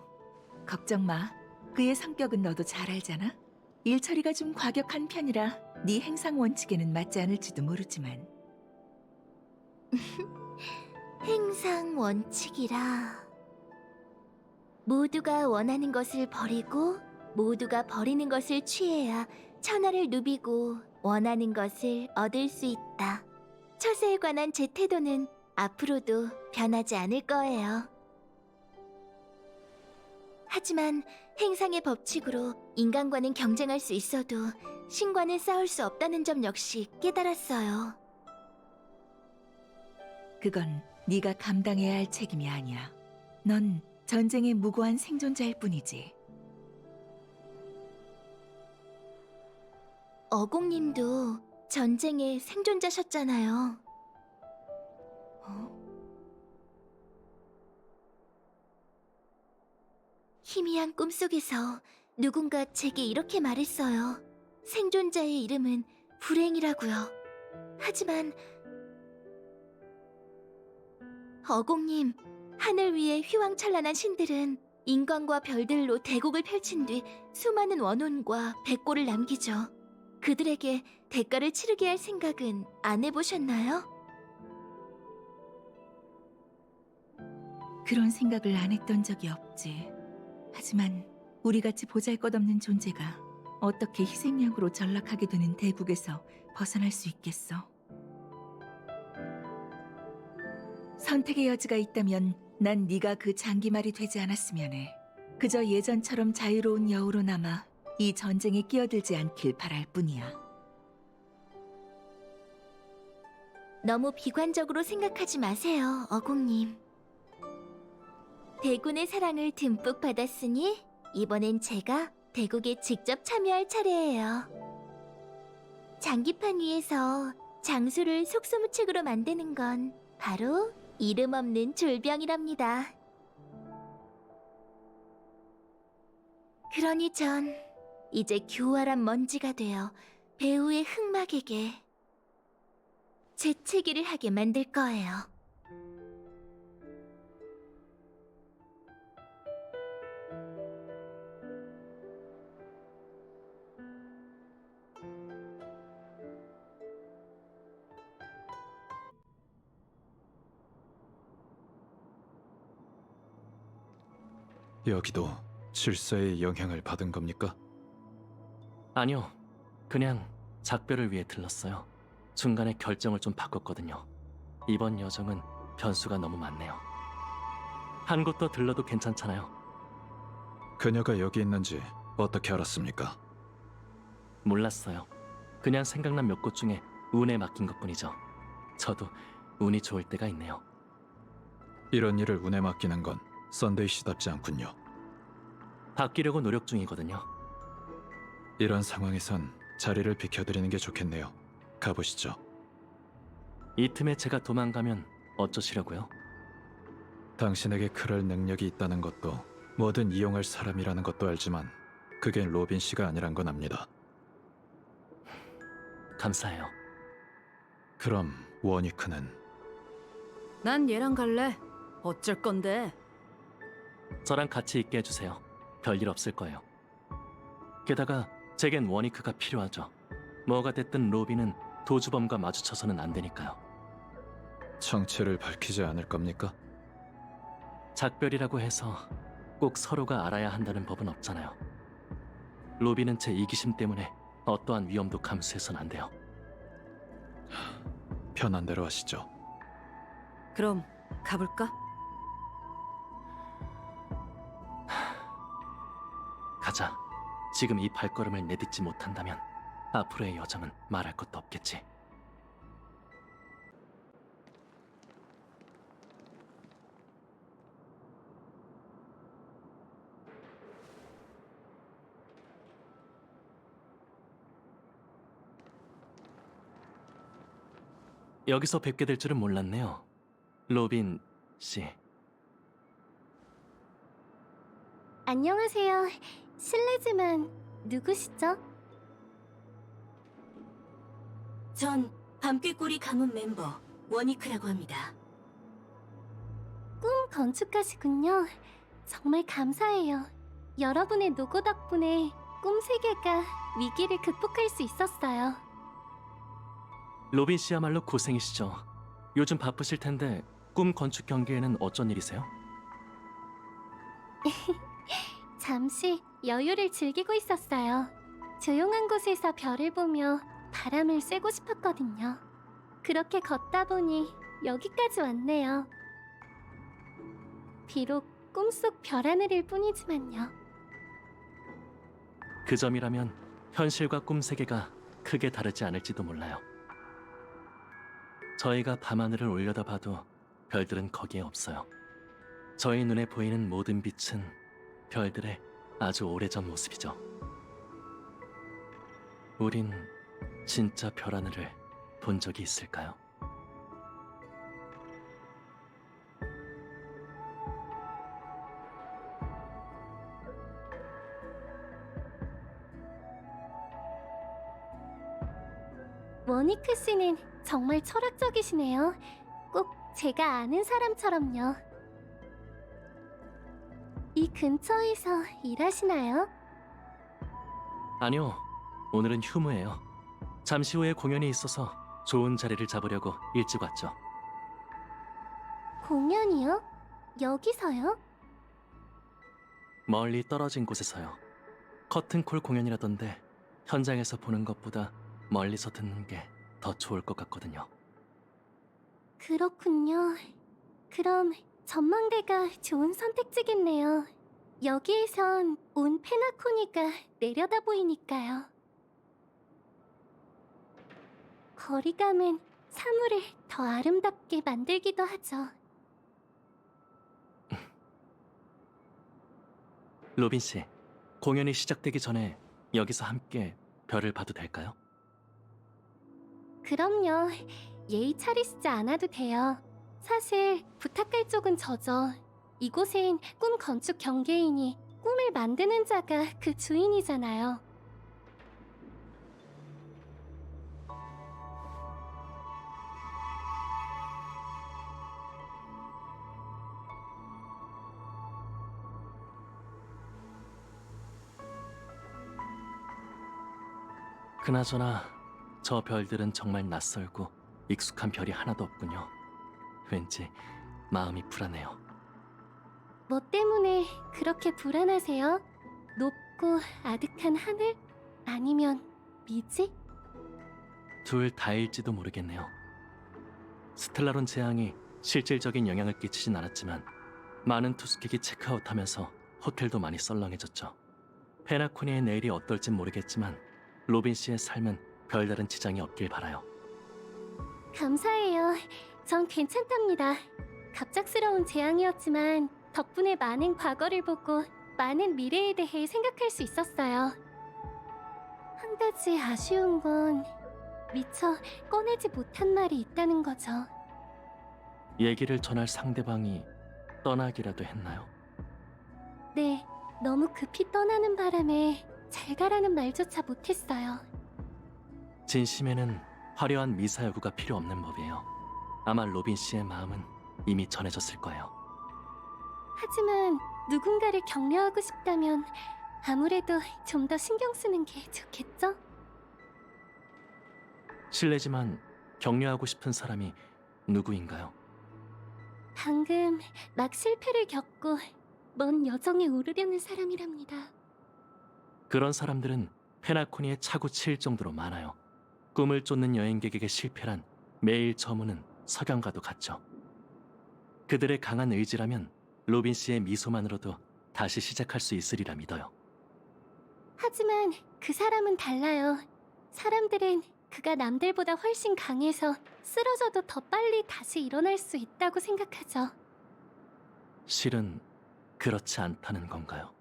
걱정 마. 그의 성격은 너도 잘 알잖아. 일처리가 좀 과격한 편이라 네 행상 원칙에는 맞지 않을지도 모르지만. 행상 원칙이라. 모두가 원하는 것을 버리고 모두가 버리는 것을 취해야 천하를 누비고 원하는 것을 얻을 수 있다. 처세에 관한 제 태도는 앞으로도 변하지 않을 거예요. 하지만 행상의 법칙으로 인간과는 경쟁할 수 있어도 신과는 싸울 수 없다는 점 역시 깨달았어요. 그건 네가 감당해야 할 책임이 아니야. 넌 전쟁의 무고한 생존자일 뿐이지. 어공님도 전쟁의 생존자셨잖아요. 희미한 꿈속에서 누군가 제게 이렇게 말했어요. 생존자의 이름은 불행이라고요. 하지만 어공님, 하늘 위의 휘황찬란한 신들은 인간과 별들로 대국을 펼친 뒤 수많은 원혼과 백골을 남기죠. 그들에게 대가를 치르게 할 생각은 안 해보셨나요? 그런 생각을 안 했던 적이 없지. 하지만 우리같이 보잘것없는 존재가 어떻게 희생양으로 전락하게 되는 대국에서 벗어날 수 있겠어? 선택의 여지가 있다면 난 네가 그 장기말이 되지 않았으면 해. 그저 예전처럼 자유로운 여우로 남아 이 전쟁에 끼어들지 않길 바랄 뿐이야. 너무 비관적으로 생각하지 마세요, 어공님. 대군의 사랑을 듬뿍 받았으니 이번엔 제가 대국에 직접 참여할 차례예요. 장기판 위에서 장수를 속수무책으로 만드는 건 바로 이름 없는 졸병이랍니다. 그러니 전 이제 교활한 먼지가 되어 배후의 흑막에게 재채기를 하게 만들 거예요. 여기도 질서의 영향을 받은 겁니까? 아니요. 그냥 작별을 위해 들렀어요. 중간에 결정을 좀 바꿨거든요. 이번 여정은 변수가 너무 많네요. 한 곳 더 들러도 괜찮잖아요. 그녀가 여기 있는지 어떻게 알았습니까? 몰랐어요. 그냥 생각난 몇 곳 중에 운에 맡긴 것뿐이죠. 저도 운이 좋을 때가 있네요. 이런 일을 운에 맡기는 건 썬데이 씨답지 않군요. 바뀌려고 노력 중이거든요. 이런 상황에선 자리를 비켜드리는 게 좋겠네요. 가보시죠. 이 틈에 제가 도망가면 어쩌시려고요? 당신에게 그럴 능력이 있다는 것도 뭐든 이용할 사람이라는 것도 알지만 그게 로빈 씨가 아니란 건 압니다. 감사해요. 그럼 워니크는? 난 얘랑 갈래. 어쩔 건데? 저랑 같이 있게 해주세요. 별일 없을 거예요. 게다가 제겐 워니크가 필요하죠. 뭐가 됐든 로빈은 도주범과 마주쳐서는 안 되니까요. 정체를 밝히지 않을 겁니까? 작별이라고 해서 꼭 서로가 알아야 한다는 법은 없잖아요. 로비는 제 이기심 때문에 어떠한 위험도 감수해선 안 돼요. 편한 대로 하시죠. 그럼 가볼까? 가자. 지금 이 발걸음을 내딛지 못한다면 앞으로의 여정은 말할 것도 없겠지. 여기서 뵙게 될 줄은 몰랐네요. 로빈 씨. 안녕하세요. 실례지만 누구시죠? 전 밤꾀꼬리 가문 멤버 원이크라고 합니다. 꿈 건축가시군요. 정말 감사해요. 여러분의 노고 덕분에 꿈 세계가 위기를 극복할 수 있었어요. 로빈 씨야말로 고생이시죠. 요즘 바쁘실 텐데 꿈 건축 경기에는 어쩐 일이세요? 잠시 여유를 즐기고 있었어요. 조용한 곳에서 별을 보며 바람을 쐬고 싶었거든요. 그렇게 걷다 보니 여기까지 왔네요. 비록 꿈속 별 하늘일 뿐이지만요. 그 점이라면 현실과 꿈 세계가 크게 다르지 않을지도 몰라요. 저희가 밤하늘을 올려다봐도 별들은 거기에 없어요. 저희 눈에 보이는 모든 빛은 별들의 아주 오래전 모습이죠. 우린 진짜 별 하늘을 본 적이 있을까요? 원이크 씨는 정말 철학적이시네요. 꼭 제가 아는 사람처럼요. 이 근처에서 일하시나요? 아니요, 오늘은 휴무예요. 잠시 후에 공연이 있어서 좋은 자리를 잡으려고 일찍 왔죠. 공연이요? 여기서요? 멀리 떨어진 곳에서요. 커튼콜 공연이라던데 현장에서 보는 것보다 멀리서 듣는 게 더 좋을 것 같거든요. 그렇군요. 그럼 전망대가 좋은 선택지겠네요. 여기에선 온 페나코니가 내려다 보이니까요. 거리감은 사물을 더 아름답게 만들기도 하죠. 로빈 씨, 공연이 시작되기 전에 여기서 함께 별을 봐도 될까요? 그럼요. 예의 차리시지 않아도 돼요. 사실 부탁할 쪽은 저죠. 이곳엔 꿈 건축 경계인이 꿈을 만드는 자가 그 주인이잖아요. 그나저나 저 별들은 정말 낯설고 익숙한 별이 하나도 없군요. 왠지 마음이 불안해요. 뭐 때문에 그렇게 불안하세요? 높고 아득한 하늘? 아니면 미지? 둘 다일지도 모르겠네요. 스텔라론 재앙이 실질적인 영향을 끼치진 않았지만 많은 투스객이 체크아웃하면서 호텔도 많이 썰렁해졌죠. 페나코니의 내일이 어떨진 모르겠지만 로빈 씨의 삶은 별다른 지장이 없길 바라요. 감사해요. 전 괜찮답니다. 갑작스러운 재앙이었지만 덕분에 많은 과거를 보고 많은 미래에 대해 생각할 수 있었어요. 한 가지 아쉬운 건 미처 꺼내지 못한 말이 있다는 거죠. 얘기를 전할 상대방이 떠나기라도 했나요? 네, 너무 급히 떠나는 바람에 잘 가라는 말조차 못했어요. 진심에는 화려한 미사여구가 필요 없는 법이에요. 아마 로빈 씨의 마음은 이미 전해졌을 거예요. 하지만 누군가를 격려하고 싶다면 아무래도 좀 더 신경 쓰는 게 좋겠죠? 실례지만 격려하고 싶은 사람이 누구인가요? 방금 막 실패를 겪고 먼 여정에 오르려는 사람이랍니다. 그런 사람들은 페나코니에 차고 칠 정도로 많아요. 꿈을 쫓는 여행객에게 실패란 매일 저무는 석양과도 같죠. 그들의 강한 의지라면 로빈 씨의 미소만으로도 다시 시작할 수 있으리라 믿어요. 하지만 그 사람은 달라요. 사람들은 그가 남들보다 훨씬 강해서 쓰러져도 더 빨리 다시 일어날 수 있다고 생각하죠. 실은 그렇지 않다는 건가요?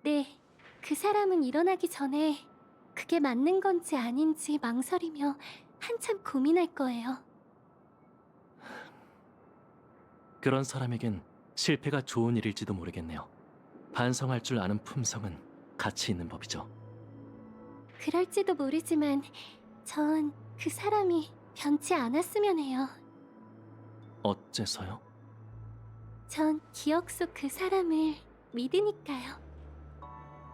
네, 그 사람은 일어나기 전에 그게 맞는 건지 아닌지 망설이며 한참 고민할 거예요. 그런 사람에겐 실패가 좋은 일일지도 모르겠네요. 반성할 줄 아는 품성은 가치 있는 법이죠. 그럴지도 모르지만 전 그 사람이 변치 않았으면 해요. 어째서요? 전 기억 속 그 사람을 믿으니까요.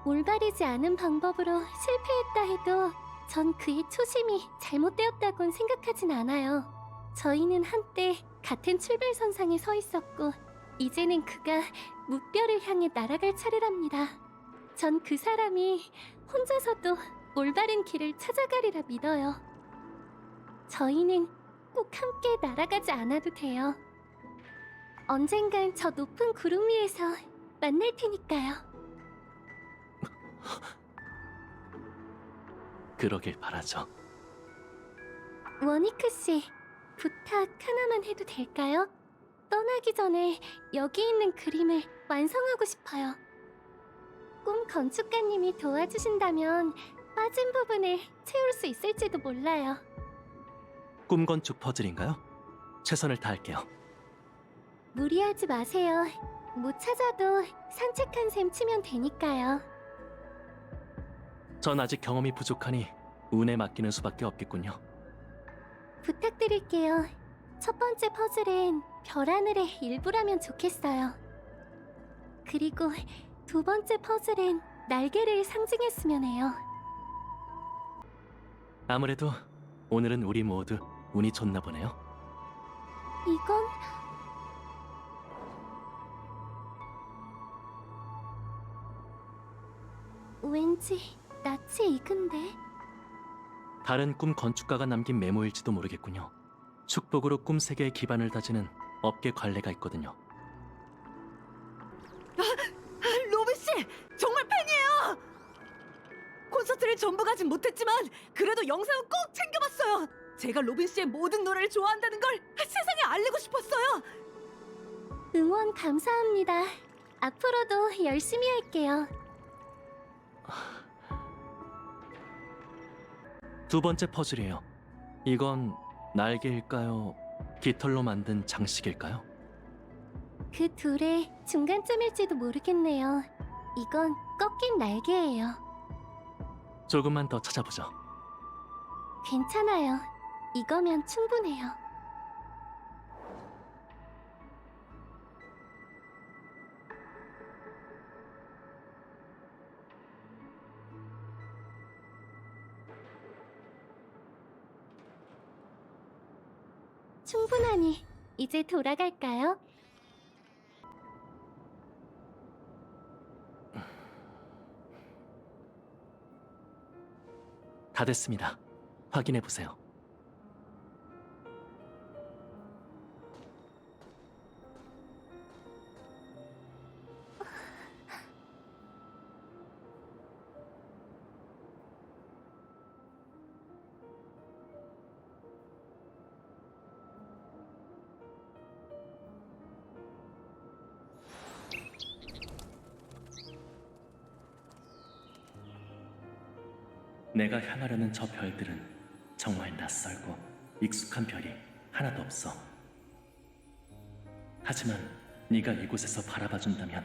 올바르지 않은 방법으로 실패했다 해도 전 그의 초심이 잘못되었다곤 생각하진 않아요. 저희는 한때 같은 출발선상에 서 있었고 이제는 그가 무뼈를 향해 날아갈 차례랍니다. 전 그 사람이 혼자서도 올바른 길을 찾아가리라 믿어요. 저희는 꼭 함께 날아가지 않아도 돼요. 언젠간 저 높은 구름 위에서 만날 테니까요. 그러길 바라죠. 워니크 씨, 부탁 하나만 해도 될까요? 떠나기 전에 여기 있는 그림을 완성하고 싶어요. 꿈 건축가님이 도와주신다면 빠진 부분을 채울 수 있을지도 몰라요. 꿈 건축 퍼즐인가요? 최선을 다할게요. 무리하지 마세요. 못 찾아도 산책한 셈 치면 되니까요. 전 아직 경험이 부족하니 운에 맡기는 수밖에 없겠군요. 부탁드릴게요. 첫 번째 퍼즐은 별하늘의 일부라면 좋겠어요. 그리고 두 번째 퍼즐은 날개를 상징했으면 해요. 아무래도 오늘은 우리 모두 운이 좋나 보네요. 이건 왠지 낯이 익은데. 다른 꿈 건축가가 남긴 메모일지도 모르겠군요. 축복으로 꿈 세계의 기반을 다지는 업계 관례가 있거든요. 로빈 씨, 정말 팬이에요. 콘서트를 전부 가진 못했지만 그래도 영상은 꼭 챙겨봤어요. 제가 로빈 씨의 모든 노래를 좋아한다는 걸 세상에 알리고 싶었어요. 응원 감사합니다. 앞으로도 열심히 할게요. 두 번째 퍼즐이에요. 이건 날개일까요? 깃털로 만든 장식일까요? 그 둘의 중간쯤일지도 모르겠네요. 이건 꺾인 날개예요. 조금만 더 찾아보죠. 괜찮아요. 이거면 충분해요. 충분하니 이제 돌아갈까요? 다 됐습니다. 확인해 보세요. 내가 향하려는 저 별들은 정말 낯설고 익숙한 별이 하나도 없어. 하지만 네가 이곳에서 바라봐준다면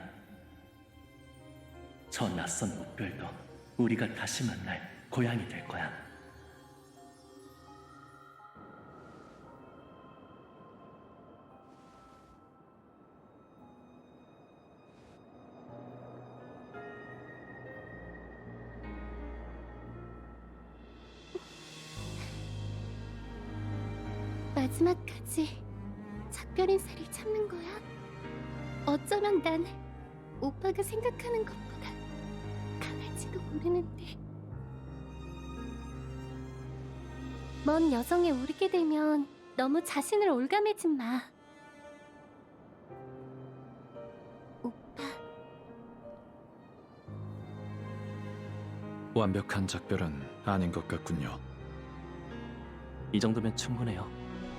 저 낯선 목별도 우리가 다시 만날 고향이 될 거야. 마지막까지 작별 인사를 참는 거야? 어쩌면 난 오빠가 생각하는 것보다 강할지도 모르는데. 먼 여정에 오르게 되면 너무 자신을 올가매지 마. 완벽한 작별은 아닌 것 같군요. 이 정도면 충분해요.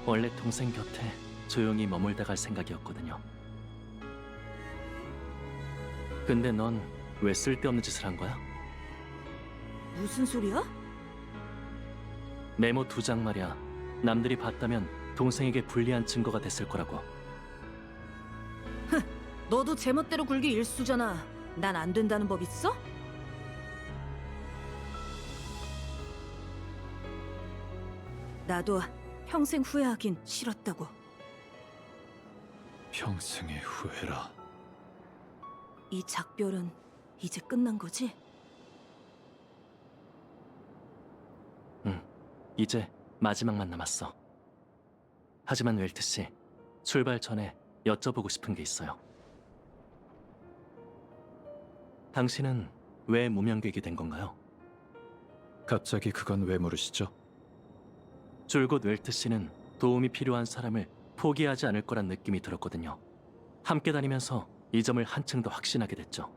원래 동생 곁에 조용히 머물다 갈 생각이었거든요. 근데 넌 왜 쓸데없는 짓을 한 거야? 무슨 소리야? 메모 2장 말이야. 남들이 봤다면 동생에게 불리한 증거가 됐을 거라고. 너도 제멋대로 굴기 일수잖아. 난 안 된다는 법 있어? 나도 평생 후회하긴 싫었다고. 평생의 후회라. 이 작별은 이제 끝난 거지? 응, 이제 마지막만 남았어. 하지만 웰트 씨, 출발 전에 여쭤보고 싶은 게 있어요. 당신은 왜 무명객이 된 건가요? 갑자기 그건 왜 물으시죠? 줄곧 웰트 씨는 도움이 필요한 사람을 포기하지 않을 거란 느낌이 들었거든요. 함께 다니면서 이 점을 한층 더 확신하게 됐죠.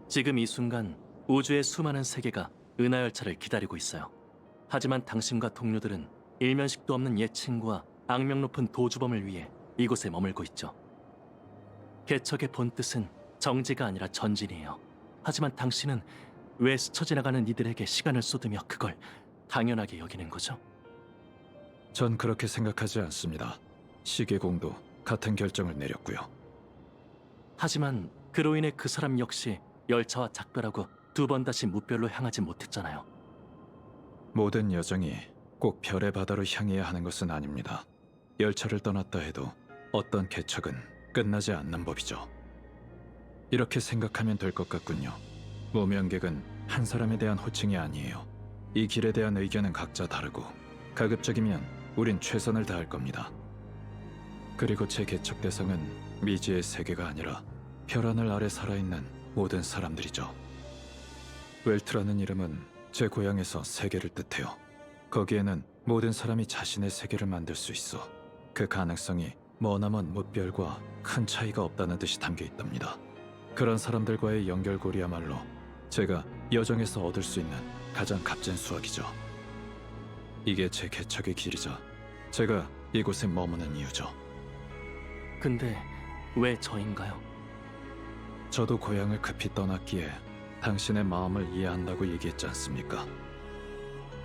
지금 이 순간 우주의 수많은 세계가 은하열차를 기다리고 있어요. 하지만 당신과 동료들은 일면식도 없는 옛 친구와 악명 높은 도주범을 위해 이곳에 머물고 있죠. 개척의 본 뜻은 정지가 아니라 전진이에요. 하지만 당신은 왜 스쳐 지나가는 이들에게 시간을 쏟으며 그걸 당연하게 여기는 거죠? 전 그렇게 생각하지 않습니다. 시계공도 같은 결정을 내렸고요. 하지만 그로 인해 그 사람 역시 열차와 작별하고 2번 다시 무별로 향하지 못했잖아요. 모든 여정이 꼭 별의 바다로 향해야 하는 것은 아닙니다. 열차를 떠났다 해도 어떤 개척은 끝나지 않는 법이죠. 이렇게 생각하면 될 것 같군요. 무명객은 한 사람에 대한 호칭이 아니에요. 이 길에 대한 의견은 각자 다르고 가급적이면 우린 최선을 다할 겁니다. 그리고 제 개척 대상은 미지의 세계가 아니라 별하늘 아래 살아있는 모든 사람들이죠. 웰트라는 이름은 제 고향에서 세계를 뜻해요. 거기에는 모든 사람이 자신의 세계를 만들 수 있어. 그 가능성이 머나먼 무별과 큰 차이가 없다는 뜻이 담겨 있답니다. 그런 사람들과의 연결고리야말로 제가 여정에서 얻을 수 있는 가장 값진 수확이죠. 이게 제 개척의 길이자 제가 이곳에 머무는 이유죠. 근데 왜 저인가요? 저도 고향을 급히 떠났기에 당신의 마음을 이해한다고 얘기했지 않습니까?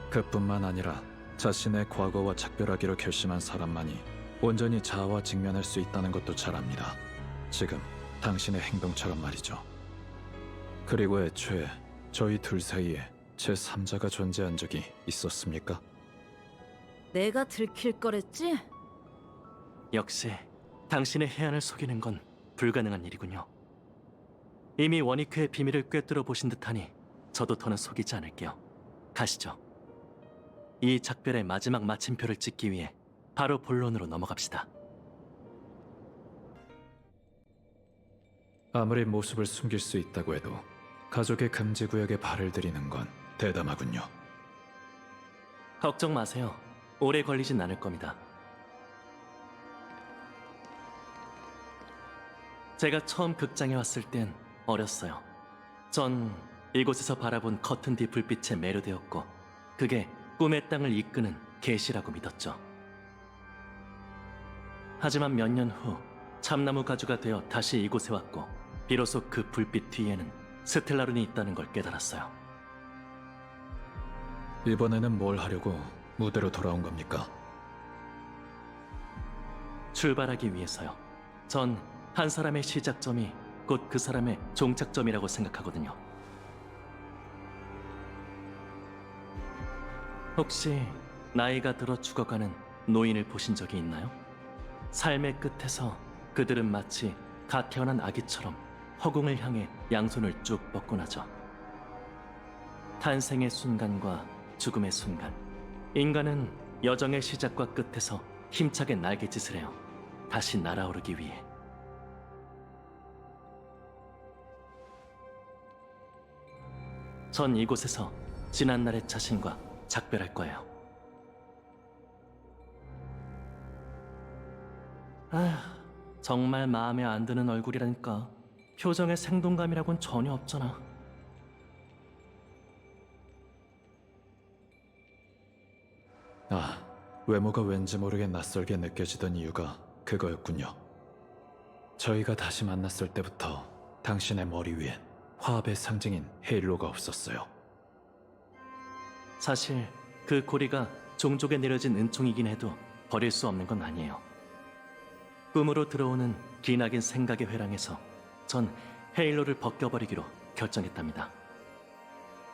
그뿐만 아니라 자신의 과거와 작별하기로 결심한 사람만이 온전히 자아와 직면할 수 있다는 것도 잘 압니다. 지금 당신의 행동처럼 말이죠. 그리고 애초에 저희 둘 사이에 제3자가 존재한 적이 있었습니까? 내가 들킬 거랬지? 역시 당신의 해안을 속이는 건 불가능한 일이군요. 이미 원이크의 비밀을 꿰뚫어 보신 듯하니 저도 더는 속이지 않을게요. 가시죠. 이 작별의 마지막 마침표를 찍기 위해 바로 본론으로 넘어갑시다. 아무리 모습을 숨길 수 있다고 해도 가족의 금지 구역에 발을 들이는 건 대담하군요. 걱정 마세요. 오래 걸리진 않을 겁니다. 제가 처음 극장에 왔을 땐 어렸어요. 전 이곳에서 바라본 커튼 뒤 불빛에 매료되었고 그게 꿈의 땅을 이끄는 계시라고 믿었죠. 하지만 몇 년 후 참나무 가주가 되어 다시 이곳에 왔고 비로소 그 불빛 뒤에는 스텔라룬이 있다는 걸 깨달았어요. 이번에는 뭘 하려고 무대로 돌아온 겁니까? 출발하기 위해서요. 전 한 사람의 시작점이 곧 그 사람의 종착점이라고 생각하거든요. 혹시 나이가 들어 죽어가는 노인을 보신 적이 있나요? 삶의 끝에서 그들은 마치 갓 태어난 아기처럼 허공을 향해 양손을 쭉 뻗고 나죠. 탄생의 순간과 죽음의 순간, 인간은 여정의 시작과 끝에서 힘차게 날갯짓을 해요. 다시 날아오르기 위해. 전 이곳에서 지난날의 자신과 작별할 거예요. 아휴, 정말 마음에 안 드는 얼굴이라니까. 표정에 생동감이라곤 전혀 없잖아. 아, 외모가 왠지 모르게 낯설게 느껴지던 이유가 그거였군요. 저희가 다시 만났을 때부터 당신의 머리 위엔 화합의 상징인 헤일로가 없었어요. 사실 그 고리가 종족에 내려진 은총이긴 해도 버릴 수 없는 건 아니에요. 꿈으로 들어오는 기나긴 생각의 회랑에서 전 헤일로를 벗겨버리기로 결정했답니다.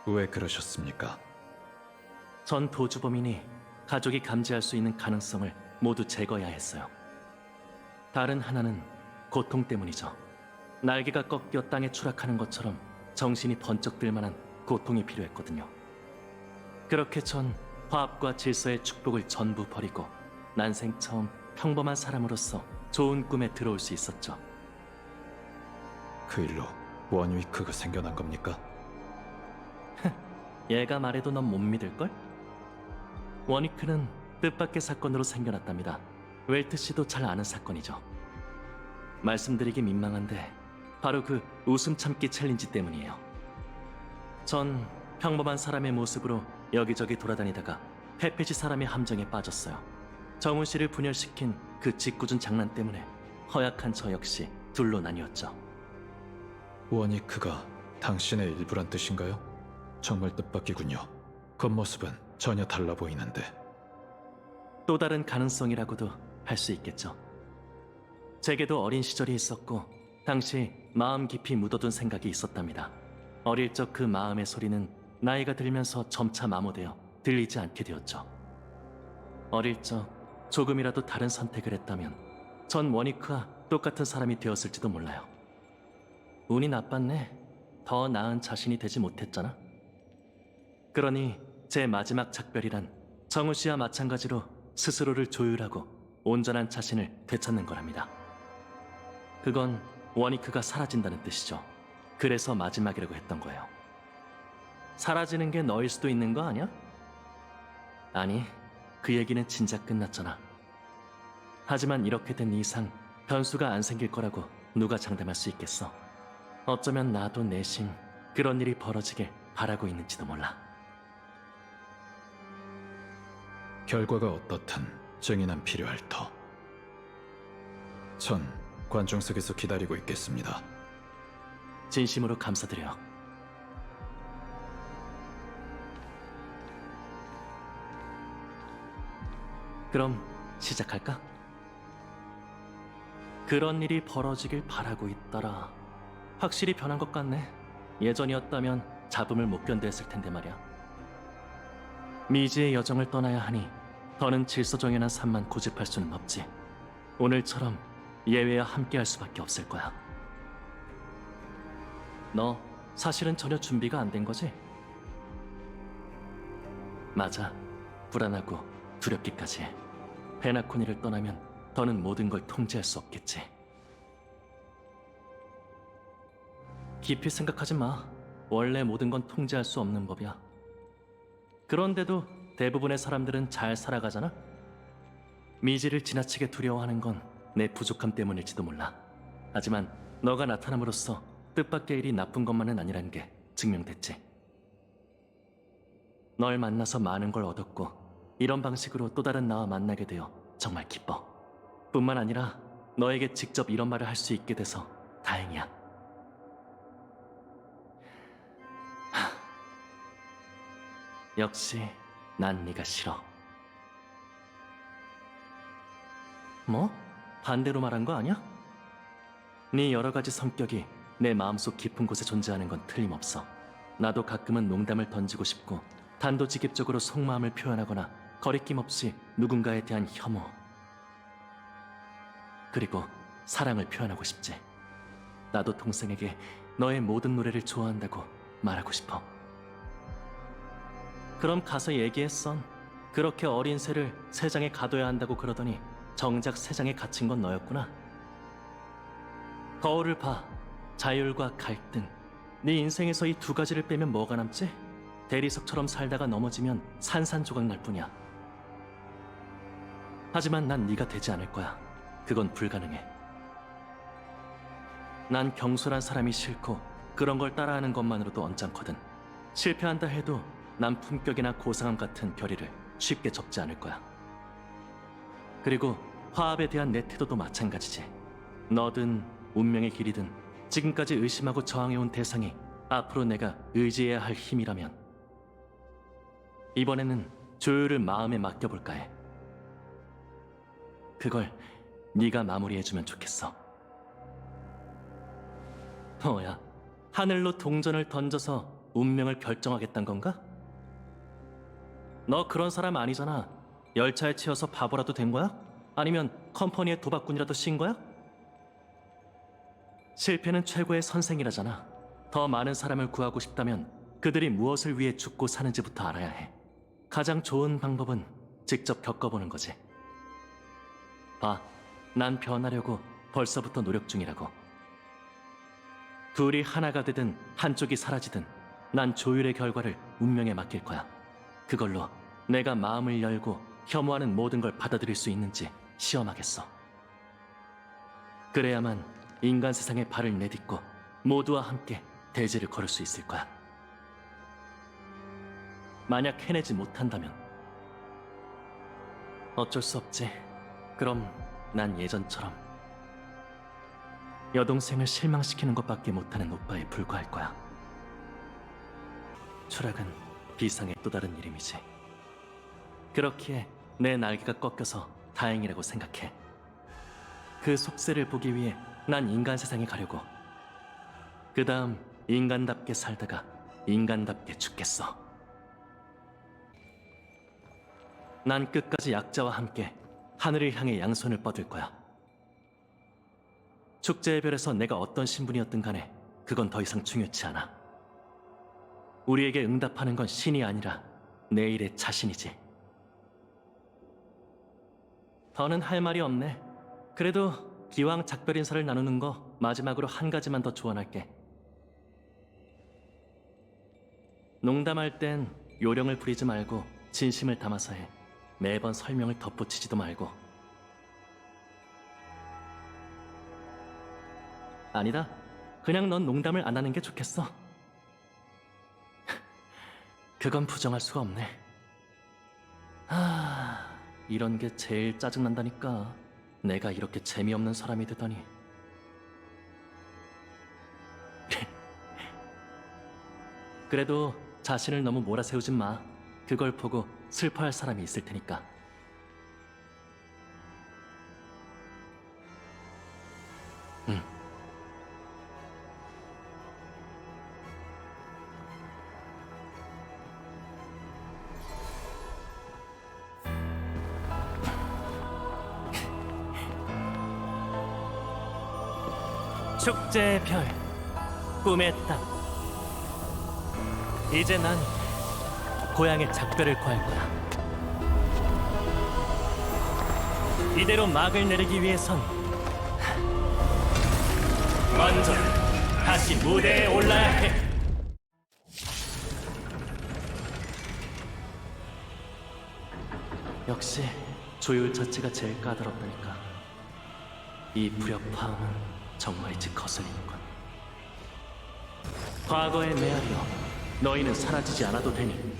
왜 그러셨습니까? 전 도주범이니 가족이 감지할 수 있는 가능성을 모두 제거해야 했어요. 다른 하나는 고통 때문이죠. 날개가 꺾여 땅에 추락하는 것처럼 정신이 번쩍 들 만한 고통이 필요했거든요. 그렇게 전 화합과 질서의 축복을 전부 버리고 난생 처음 평범한 사람으로서 좋은 꿈에 들어올 수 있었죠. 그 일로 원위크가 생겨난 겁니까? 얘가 말해도 넌 못 믿을걸? 원위크는 뜻밖의 사건으로 생겨났답니다. 웰트 씨도 잘 아는 사건이죠. 말씀드리기 민망한데 바로 그 웃음 참기 챌린지 때문이에요. 전 평범한 사람의 모습으로 여기저기 돌아다니다가 페페지 사람의 함정에 빠졌어요. 정훈 씨를 분열시킨 그 짓궂은 장난 때문에 허약한 저 역시 둘로 나뉘었죠. 원위크가 당신의 일부란 뜻인가요? 정말 뜻밖이군요. 겉모습은 전혀 달라 보이는데. 또 다른 가능성이라고도 할 수 있겠죠. 제게도 어린 시절이 있었고 당시 마음 깊이 묻어둔 생각이 있었답니다. 어릴 적 그 마음의 소리는 나이가 들면서 점차 마모되어 들리지 않게 되었죠. 어릴 적 조금이라도 다른 선택을 했다면 전 원위크와 똑같은 사람이 되었을지도 몰라요. 운이 나빴네. 더 나은 자신이 되지 못했잖아. 그러니 제 마지막 작별이란 정우 씨와 마찬가지로 스스로를 조율하고 온전한 자신을 되찾는 거랍니다. 그건 원위크가 사라진다는 뜻이죠. 그래서 마지막이라고 했던 거예요. 사라지는 게 너일 수도 있는 거 아니야? 아니, 그 얘기는 진작 끝났잖아. 하지만 이렇게 된 이상 변수가 안 생길 거라고 누가 장담할 수 있겠어. 어쩌면 나도 내심 그런 일이 벌어지길 바라고 있는지도 몰라. 결과가 어떻든 증인은 필요할 터. 전 관중석에서 기다리고 있겠습니다. 진심으로 감사드려요. 그럼 시작할까? 그런 일이 벌어지길 바라고 있더라. 확실히 변한 것 같네. 예전이었다면 잡음을 못 견뎌했을 텐데 말이야. 미지의 여정을 떠나야 하니 더는 질서정연한 삶만 고집할 수는 없지. 오늘처럼 예외와 함께할 수밖에 없을 거야. 너 사실은 전혀 준비가 안 된 거지? 맞아. 불안하고 두렵기까지 해. 페나코니를 떠나면 더는 모든 걸 통제할 수 없겠지. 깊이 생각하지 마. 원래 모든 건 통제할 수 없는 법이야. 그런데도 대부분의 사람들은 잘 살아가잖아? 미지를 지나치게 두려워하는 건 내 부족함 때문일지도 몰라. 하지만 너가 나타남으로써 뜻밖의 일이 나쁜 것만은 아니란 게 증명됐지. 널 만나서 많은 걸 얻었고 이런 방식으로 또 다른 나와 만나게 되어 정말 기뻐. 뿐만 아니라 너에게 직접 이런 말을 할 수 있게 돼서 다행이야. 역시 난 네가 싫어. 뭐? 반대로 말한 거 아니야? 네 여러 가지 성격이 내 마음속 깊은 곳에 존재하는 건 틀림없어. 나도 가끔은 농담을 던지고 싶고 단도직입적으로 속마음을 표현하거나 거리낌 없이 누군가에 대한 혐오 그리고 사랑을 표현하고 싶지. 나도 동생에게 너의 모든 노래를 좋아한다고 말하고 싶어. 그럼 가서 얘기했선. 그렇게 어린 새를 새장에 가둬야 한다고 그러더니 정작 새장에 갇힌 건 너였구나. 거울을 봐. 자율과 갈등. 네 인생에서 이 두 가지를 빼면 뭐가 남지? 대리석처럼 살다가 넘어지면 산산조각 날 뿐이야. 하지만 난 네가 되지 않을 거야. 그건 불가능해. 난 경솔한 사람이 싫고 그런 걸 따라하는 것만으로도 언짢거든. 실패한다 해도 난 품격이나 고상함 같은 결의를 쉽게 접지 않을 거야. 그리고 화합에 대한 내 태도도 마찬가지지. 너든 운명의 길이든 지금까지 의심하고 저항해온 대상이 앞으로 내가 의지해야 할 힘이라면 이번에는 조율을 마음에 맡겨볼까 해. 그걸 네가 마무리해주면 좋겠어. 뭐야, 하늘로 동전을 던져서 운명을 결정하겠단 건가? 너 그런 사람 아니잖아. 열차에 치여서 바보라도 된 거야? 아니면 컴퍼니의 도박꾼이라도 신 거야? 실패는 최고의 선생이라잖아. 더 많은 사람을 구하고 싶다면 그들이 무엇을 위해 죽고 사는지부터 알아야 해. 가장 좋은 방법은 직접 겪어보는 거지. 봐, 난 변하려고 벌써부터 노력 중이라고. 둘이 하나가 되든 한쪽이 사라지든 난 조율의 결과를 운명에 맡길 거야. 그걸로 내가 마음을 열고 혐오하는 모든 걸 받아들일 수 있는지 시험하겠어. 그래야만 인간 세상에 발을 내딛고 모두와 함께 대지를 걸을 수 있을 거야. 만약 해내지 못한다면 어쩔 수 없지. 그럼 난 예전처럼 여동생을 실망시키는 것밖에 못하는 오빠에 불과할 거야. 추락은 비상의 또 다른 이름이지. 그렇기에 내 날개가 꺾여서 다행이라고 생각해. 그 속세를 보기 위해 난 인간 세상에 가려고. 그 다음 인간답게 살다가 인간답게 죽겠어. 난 끝까지 약자와 함께 하늘을 향해 양손을 뻗을 거야. 축제의 별에서 내가 어떤 신분이었든 간에 그건 더 이상 중요치 않아. 우리에게 응답하는 건 신이 아니라 내일의 자신이지. 더는 할 말이 없네. 그래도 기왕 작별 인사를 나누는 거 마지막으로 한 가지만 더 조언할게. 농담할 땐 요령을 부리지 말고 진심을 담아서 해. 매번 설명을 덧붙이지도 말고. 아니다. 그냥 넌 농담을 안 하는 게 좋겠어. 그건 부정할 수가 없네. 이런 게 제일 짜증난다니까. 내가 이렇게 재미없는 사람이 되다니. 그래도 자신을 너무 몰아세우진 마. 그걸 보고 슬퍼할 사람이 있을 테니까. 응. 축제의 별, 꿈의 땅. 이제 난 고향의 작별을 구할 거야. 이대로 막을 내리기 위해선 먼저 다시 무대에 올라야 해. 역시 조율 자체가 제일 까다롭다니까. 이 불협화음은 정말이지 거슬리는군. 과거의 메아리여, 너희는 사라지지 않아도 되니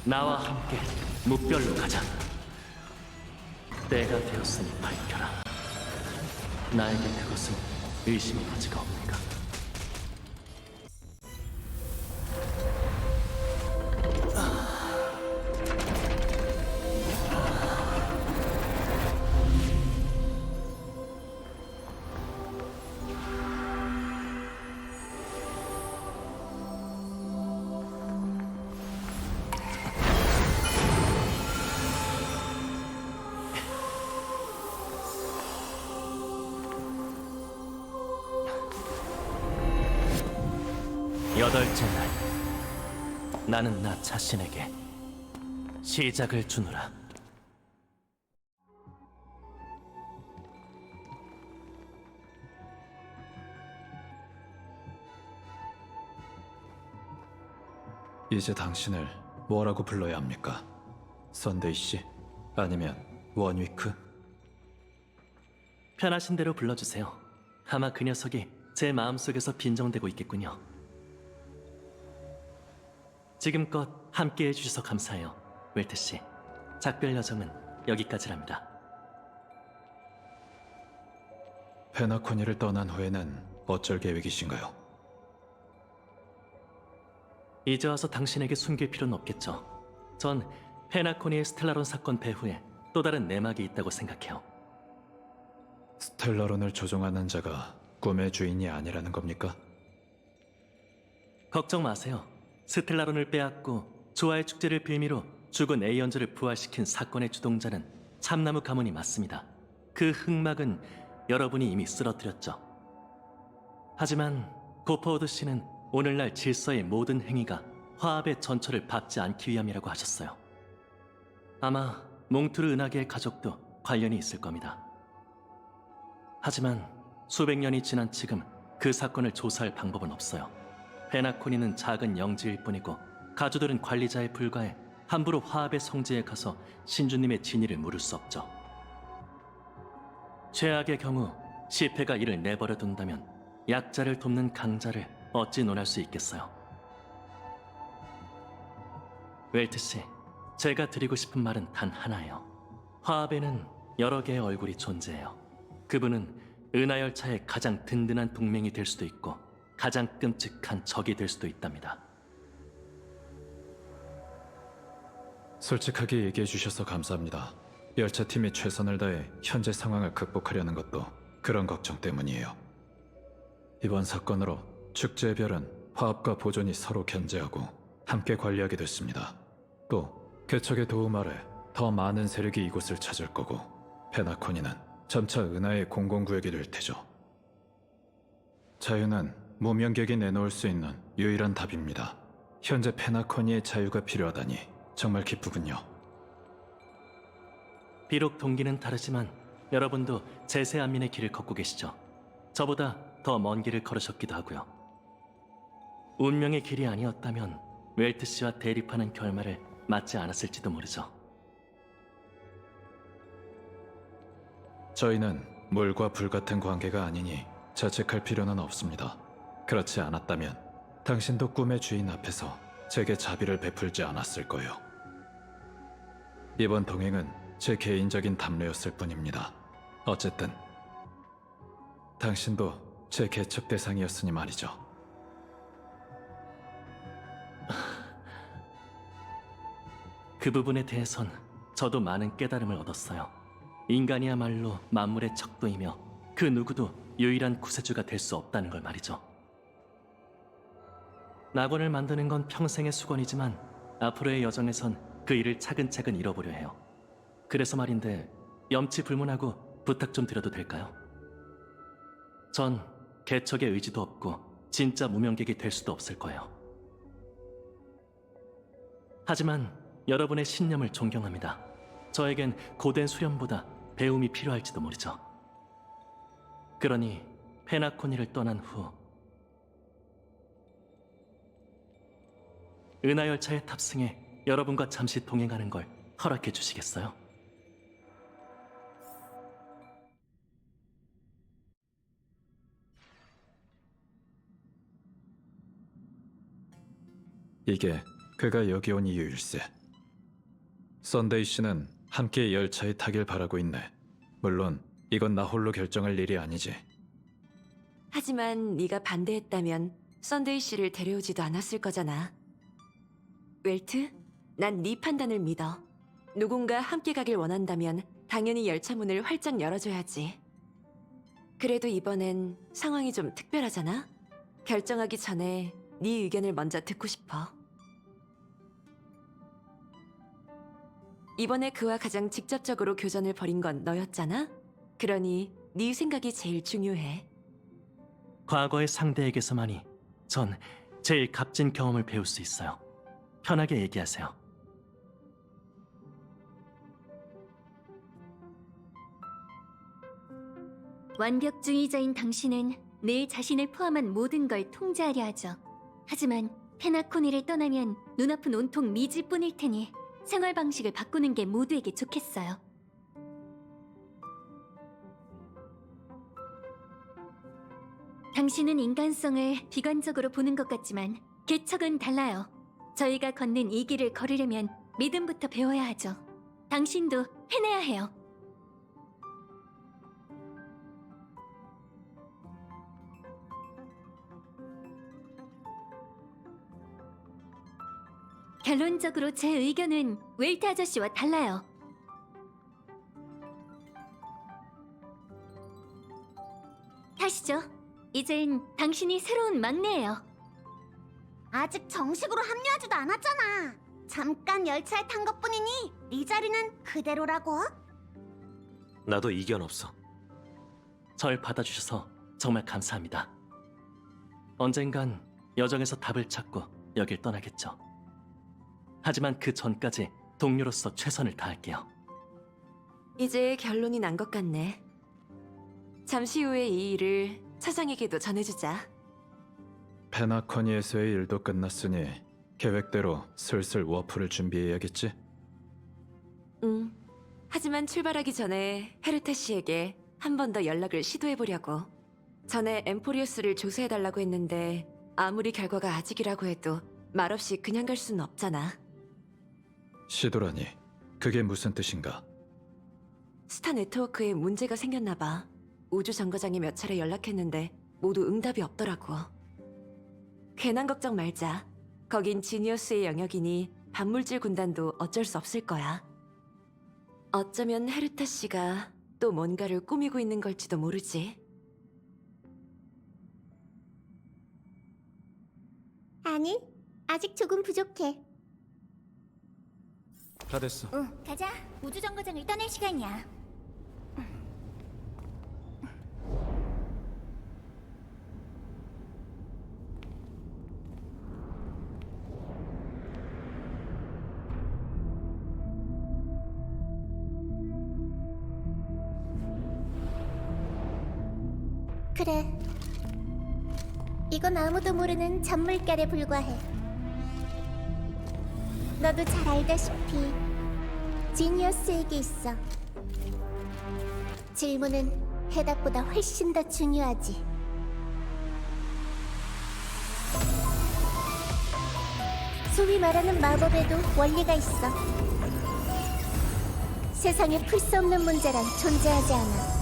나와 함께 묵별로 가자. 때가 되었으니 밝혀라. 나에게 그것은 의심의 여지가 없는가. 여덟째 날, 나는 나 자신에게 시작을 주노라. 이제 당신을 뭐라고 불러야 합니까? 선데이 씨? 아니면 원위크? 편하신 대로 불러주세요. 아마 그 녀석이 제 마음속에서 빈정대고 있겠군요. 지금껏 함께해 주셔서 감사해요, 웰트 씨. 작별 여정은 여기까지랍니다. 페나코니를 떠난 후에는 어쩔 계획이신가요? 이제 와서 당신에게 숨길 필요는 없겠죠. 전 페나코니의 스텔라론 사건 배후에 또 다른 내막이 있다고 생각해요. 스텔라론을 조종하는 자가 꿈의 주인이 아니라는 겁니까? 걱정 마세요. 스텔라론을 빼앗고 조화의 축제를 빌미로 죽은 에이언즈를 부활시킨 사건의 주동자는 참나무 가문이 맞습니다. 그 흑막은 여러분이 이미 쓰러뜨렸죠. 하지만 고퍼워드 씨는 오늘날 질서의 모든 행위가 화합의 전철을 밟지 않기 위함이라고 하셨어요. 아마 몽투르 은하계의 가족도 관련이 있을 겁니다. 하지만 수백 년이 지난 지금 그 사건을 조사할 방법은 없어요. 페나코니는 작은 영지일 뿐이고 가주들은 관리자에 불과해 함부로 화합의 성지에 가서 신주님의 진위를 물을 수 없죠. 최악의 경우 시패가 이를 내버려 둔다면 약자를 돕는 강자를 어찌 논할 수 있겠어요. 웰트 씨, 제가 드리고 싶은 말은 단 하나예요. 화합에는 여러 개의 얼굴이 존재해요. 그분은 은하열차의 가장 든든한 동맹이 될 수도 있고 가장 끔찍한 적이 될 수도 있답니다. 솔직하게 얘기해 주셔서 감사합니다. 열차팀이 최선을 다해 현재 상황을 극복하려는 것도 그런 걱정 때문이에요. 이번 사건으로 축제의 별은 화합과 보존이 서로 견제하고 함께 관리하게 됐습니다. 또 개척의 도움 아래 더 많은 세력이 이곳을 찾을 거고 페나코니는 점차 은하의 공공구역이 될 테죠. 자유는 무명객이 내놓을 수 있는 유일한 답입니다. 현재 페나코니의 자유가 필요하다니 정말 기쁘군요. 비록 동기는 다르지만 여러분도 제세 안민의 길을 걷고 계시죠. 저보다 더 먼 길을 걸으셨기도 하고요. 운명의 길이 아니었다면 웰트 씨와 대립하는 결말을 맞지 않았을지도 모르죠. 저희는 물과 불 같은 관계가 아니니 자책할 필요는 없습니다. 그렇지 않았다면 당신도 꿈의 주인 앞에서 제게 자비를 베풀지 않았을 거예요. 이번 동행은 제 개인적인 담례였을 뿐입니다. 어쨌든 당신도 제 개척 대상이었으니 말이죠. 그 부분에 대해선 저도 많은 깨달음을 얻었어요. 인간이야말로 만물의 척도이며 그 누구도 유일한 구세주가 될 수 없다는 걸 말이죠. 낙원을 만드는 건 평생의 수건이지만 앞으로의 여정에선 그 일을 차근차근 잃어보려 해요. 그래서 말인데 염치불문하고 부탁 좀 드려도 될까요? 전 개척의 의지도 없고 진짜 무명객이 될 수도 없을 거예요. 하지만 여러분의 신념을 존경합니다. 저에겐 고된 수련보다 배움이 필요할지도 모르죠. 그러니 페나코니를 떠난 후 은하열차에 탑승해 여러분과 잠시 동행하는 걸 허락해 주시겠어요? 이게 그가 여기 온 이유일세. 선데이 씨는 함께 열차에 타길 바라고 있네. 물론 이건 나 홀로 결정할 일이 아니지. 하지만 네가 반대했다면 썬데이 씨를 데려오지도 않았을 거잖아. 웰트, 난 네 판단을 믿어. 누군가 함께 가길 원한다면 당연히 열차 문을 활짝 열어줘야지. 그래도 이번엔 상황이 좀 특별하잖아. 결정하기 전에 네 의견을 먼저 듣고 싶어. 이번에 그와 가장 직접적으로 교전을 벌인 건 너였잖아. 그러니 네 생각이 제일 중요해. 과거의 상대에게서만이 전 제일 값진 경험을 배울 수 있어요. 편하게 얘기하세요. 완벽주의자인 당신은 내 자신을 포함한 모든 걸 통제하려 하죠. 하지만 페나코니를 떠나면 눈앞은 온통 미지뿐일 테니 생활 방식을 바꾸는 게 모두에게 좋겠어요. 당신은 인간성을 비관적으로 보는 것 같지만 개척은 달라요. 저희가 걷는 이 길을 걸으려면 믿음부터 배워야 하죠. 당신도 해내야 해요. 결론적으로 제 의견은 웰트 아저씨와 달라요. 타시죠. 이젠 당신이 새로운 막내예요. 아직 정식으로 합류하지도 않았잖아. 잠깐 열차에 탄 것뿐이니 네 자리는 그대로라고. 나도 이견 없어. 절 받아주셔서 정말 감사합니다. 언젠간 여정에서 답을 찾고 여길 떠나겠죠. 하지만 그 전까지 동료로서 최선을 다할게요. 이제 결론이 난 것 같네. 잠시 후에 이 일을 차장에게도 전해주자. 페나커니에서의 일도 끝났으니 계획대로 슬슬 워프를 준비해야겠지? 하지만 출발하기 전에 헤르테 씨에게 한 번 더 연락을 시도해보려고. 전에 엠포리우스를 조사해달라고 했는데 아무리 결과가 아직이라고 해도 말없이 그냥 갈 수는 없잖아. 시도라니, 그게 무슨 뜻인가? 스타 네트워크에 문제가 생겼나 봐. 우주 정거장에 몇 차례 연락했는데 모두 응답이 없더라고. 괜한 걱정 말자. 거긴 지니어스의 영역이니 반물질 군단도 어쩔 수 없을 거야. 어쩌면 헤르타 씨가 또 뭔가를 꾸미고 있는 걸지도 모르지. 아니, 아직 조금 부족해. 다 됐어. 응, 가자. 우주 정거장을 떠날 시간이야. 그래. 이건 아무도 모르는 잔물결에 불과해. 너도 잘 알다시피 지니어스에게 있어. 질문은 해답보다 훨씬 더 중요하지. 소위 말하는 마법에도 원리가 있어. 세상에 풀 수 없는 문제란 존재하지 않아.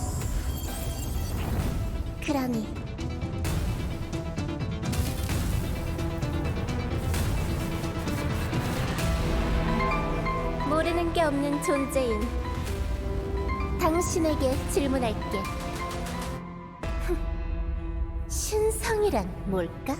그러니 모르는 게 없는 존재인 당신에게 질문할게. 신성이란 뭘까?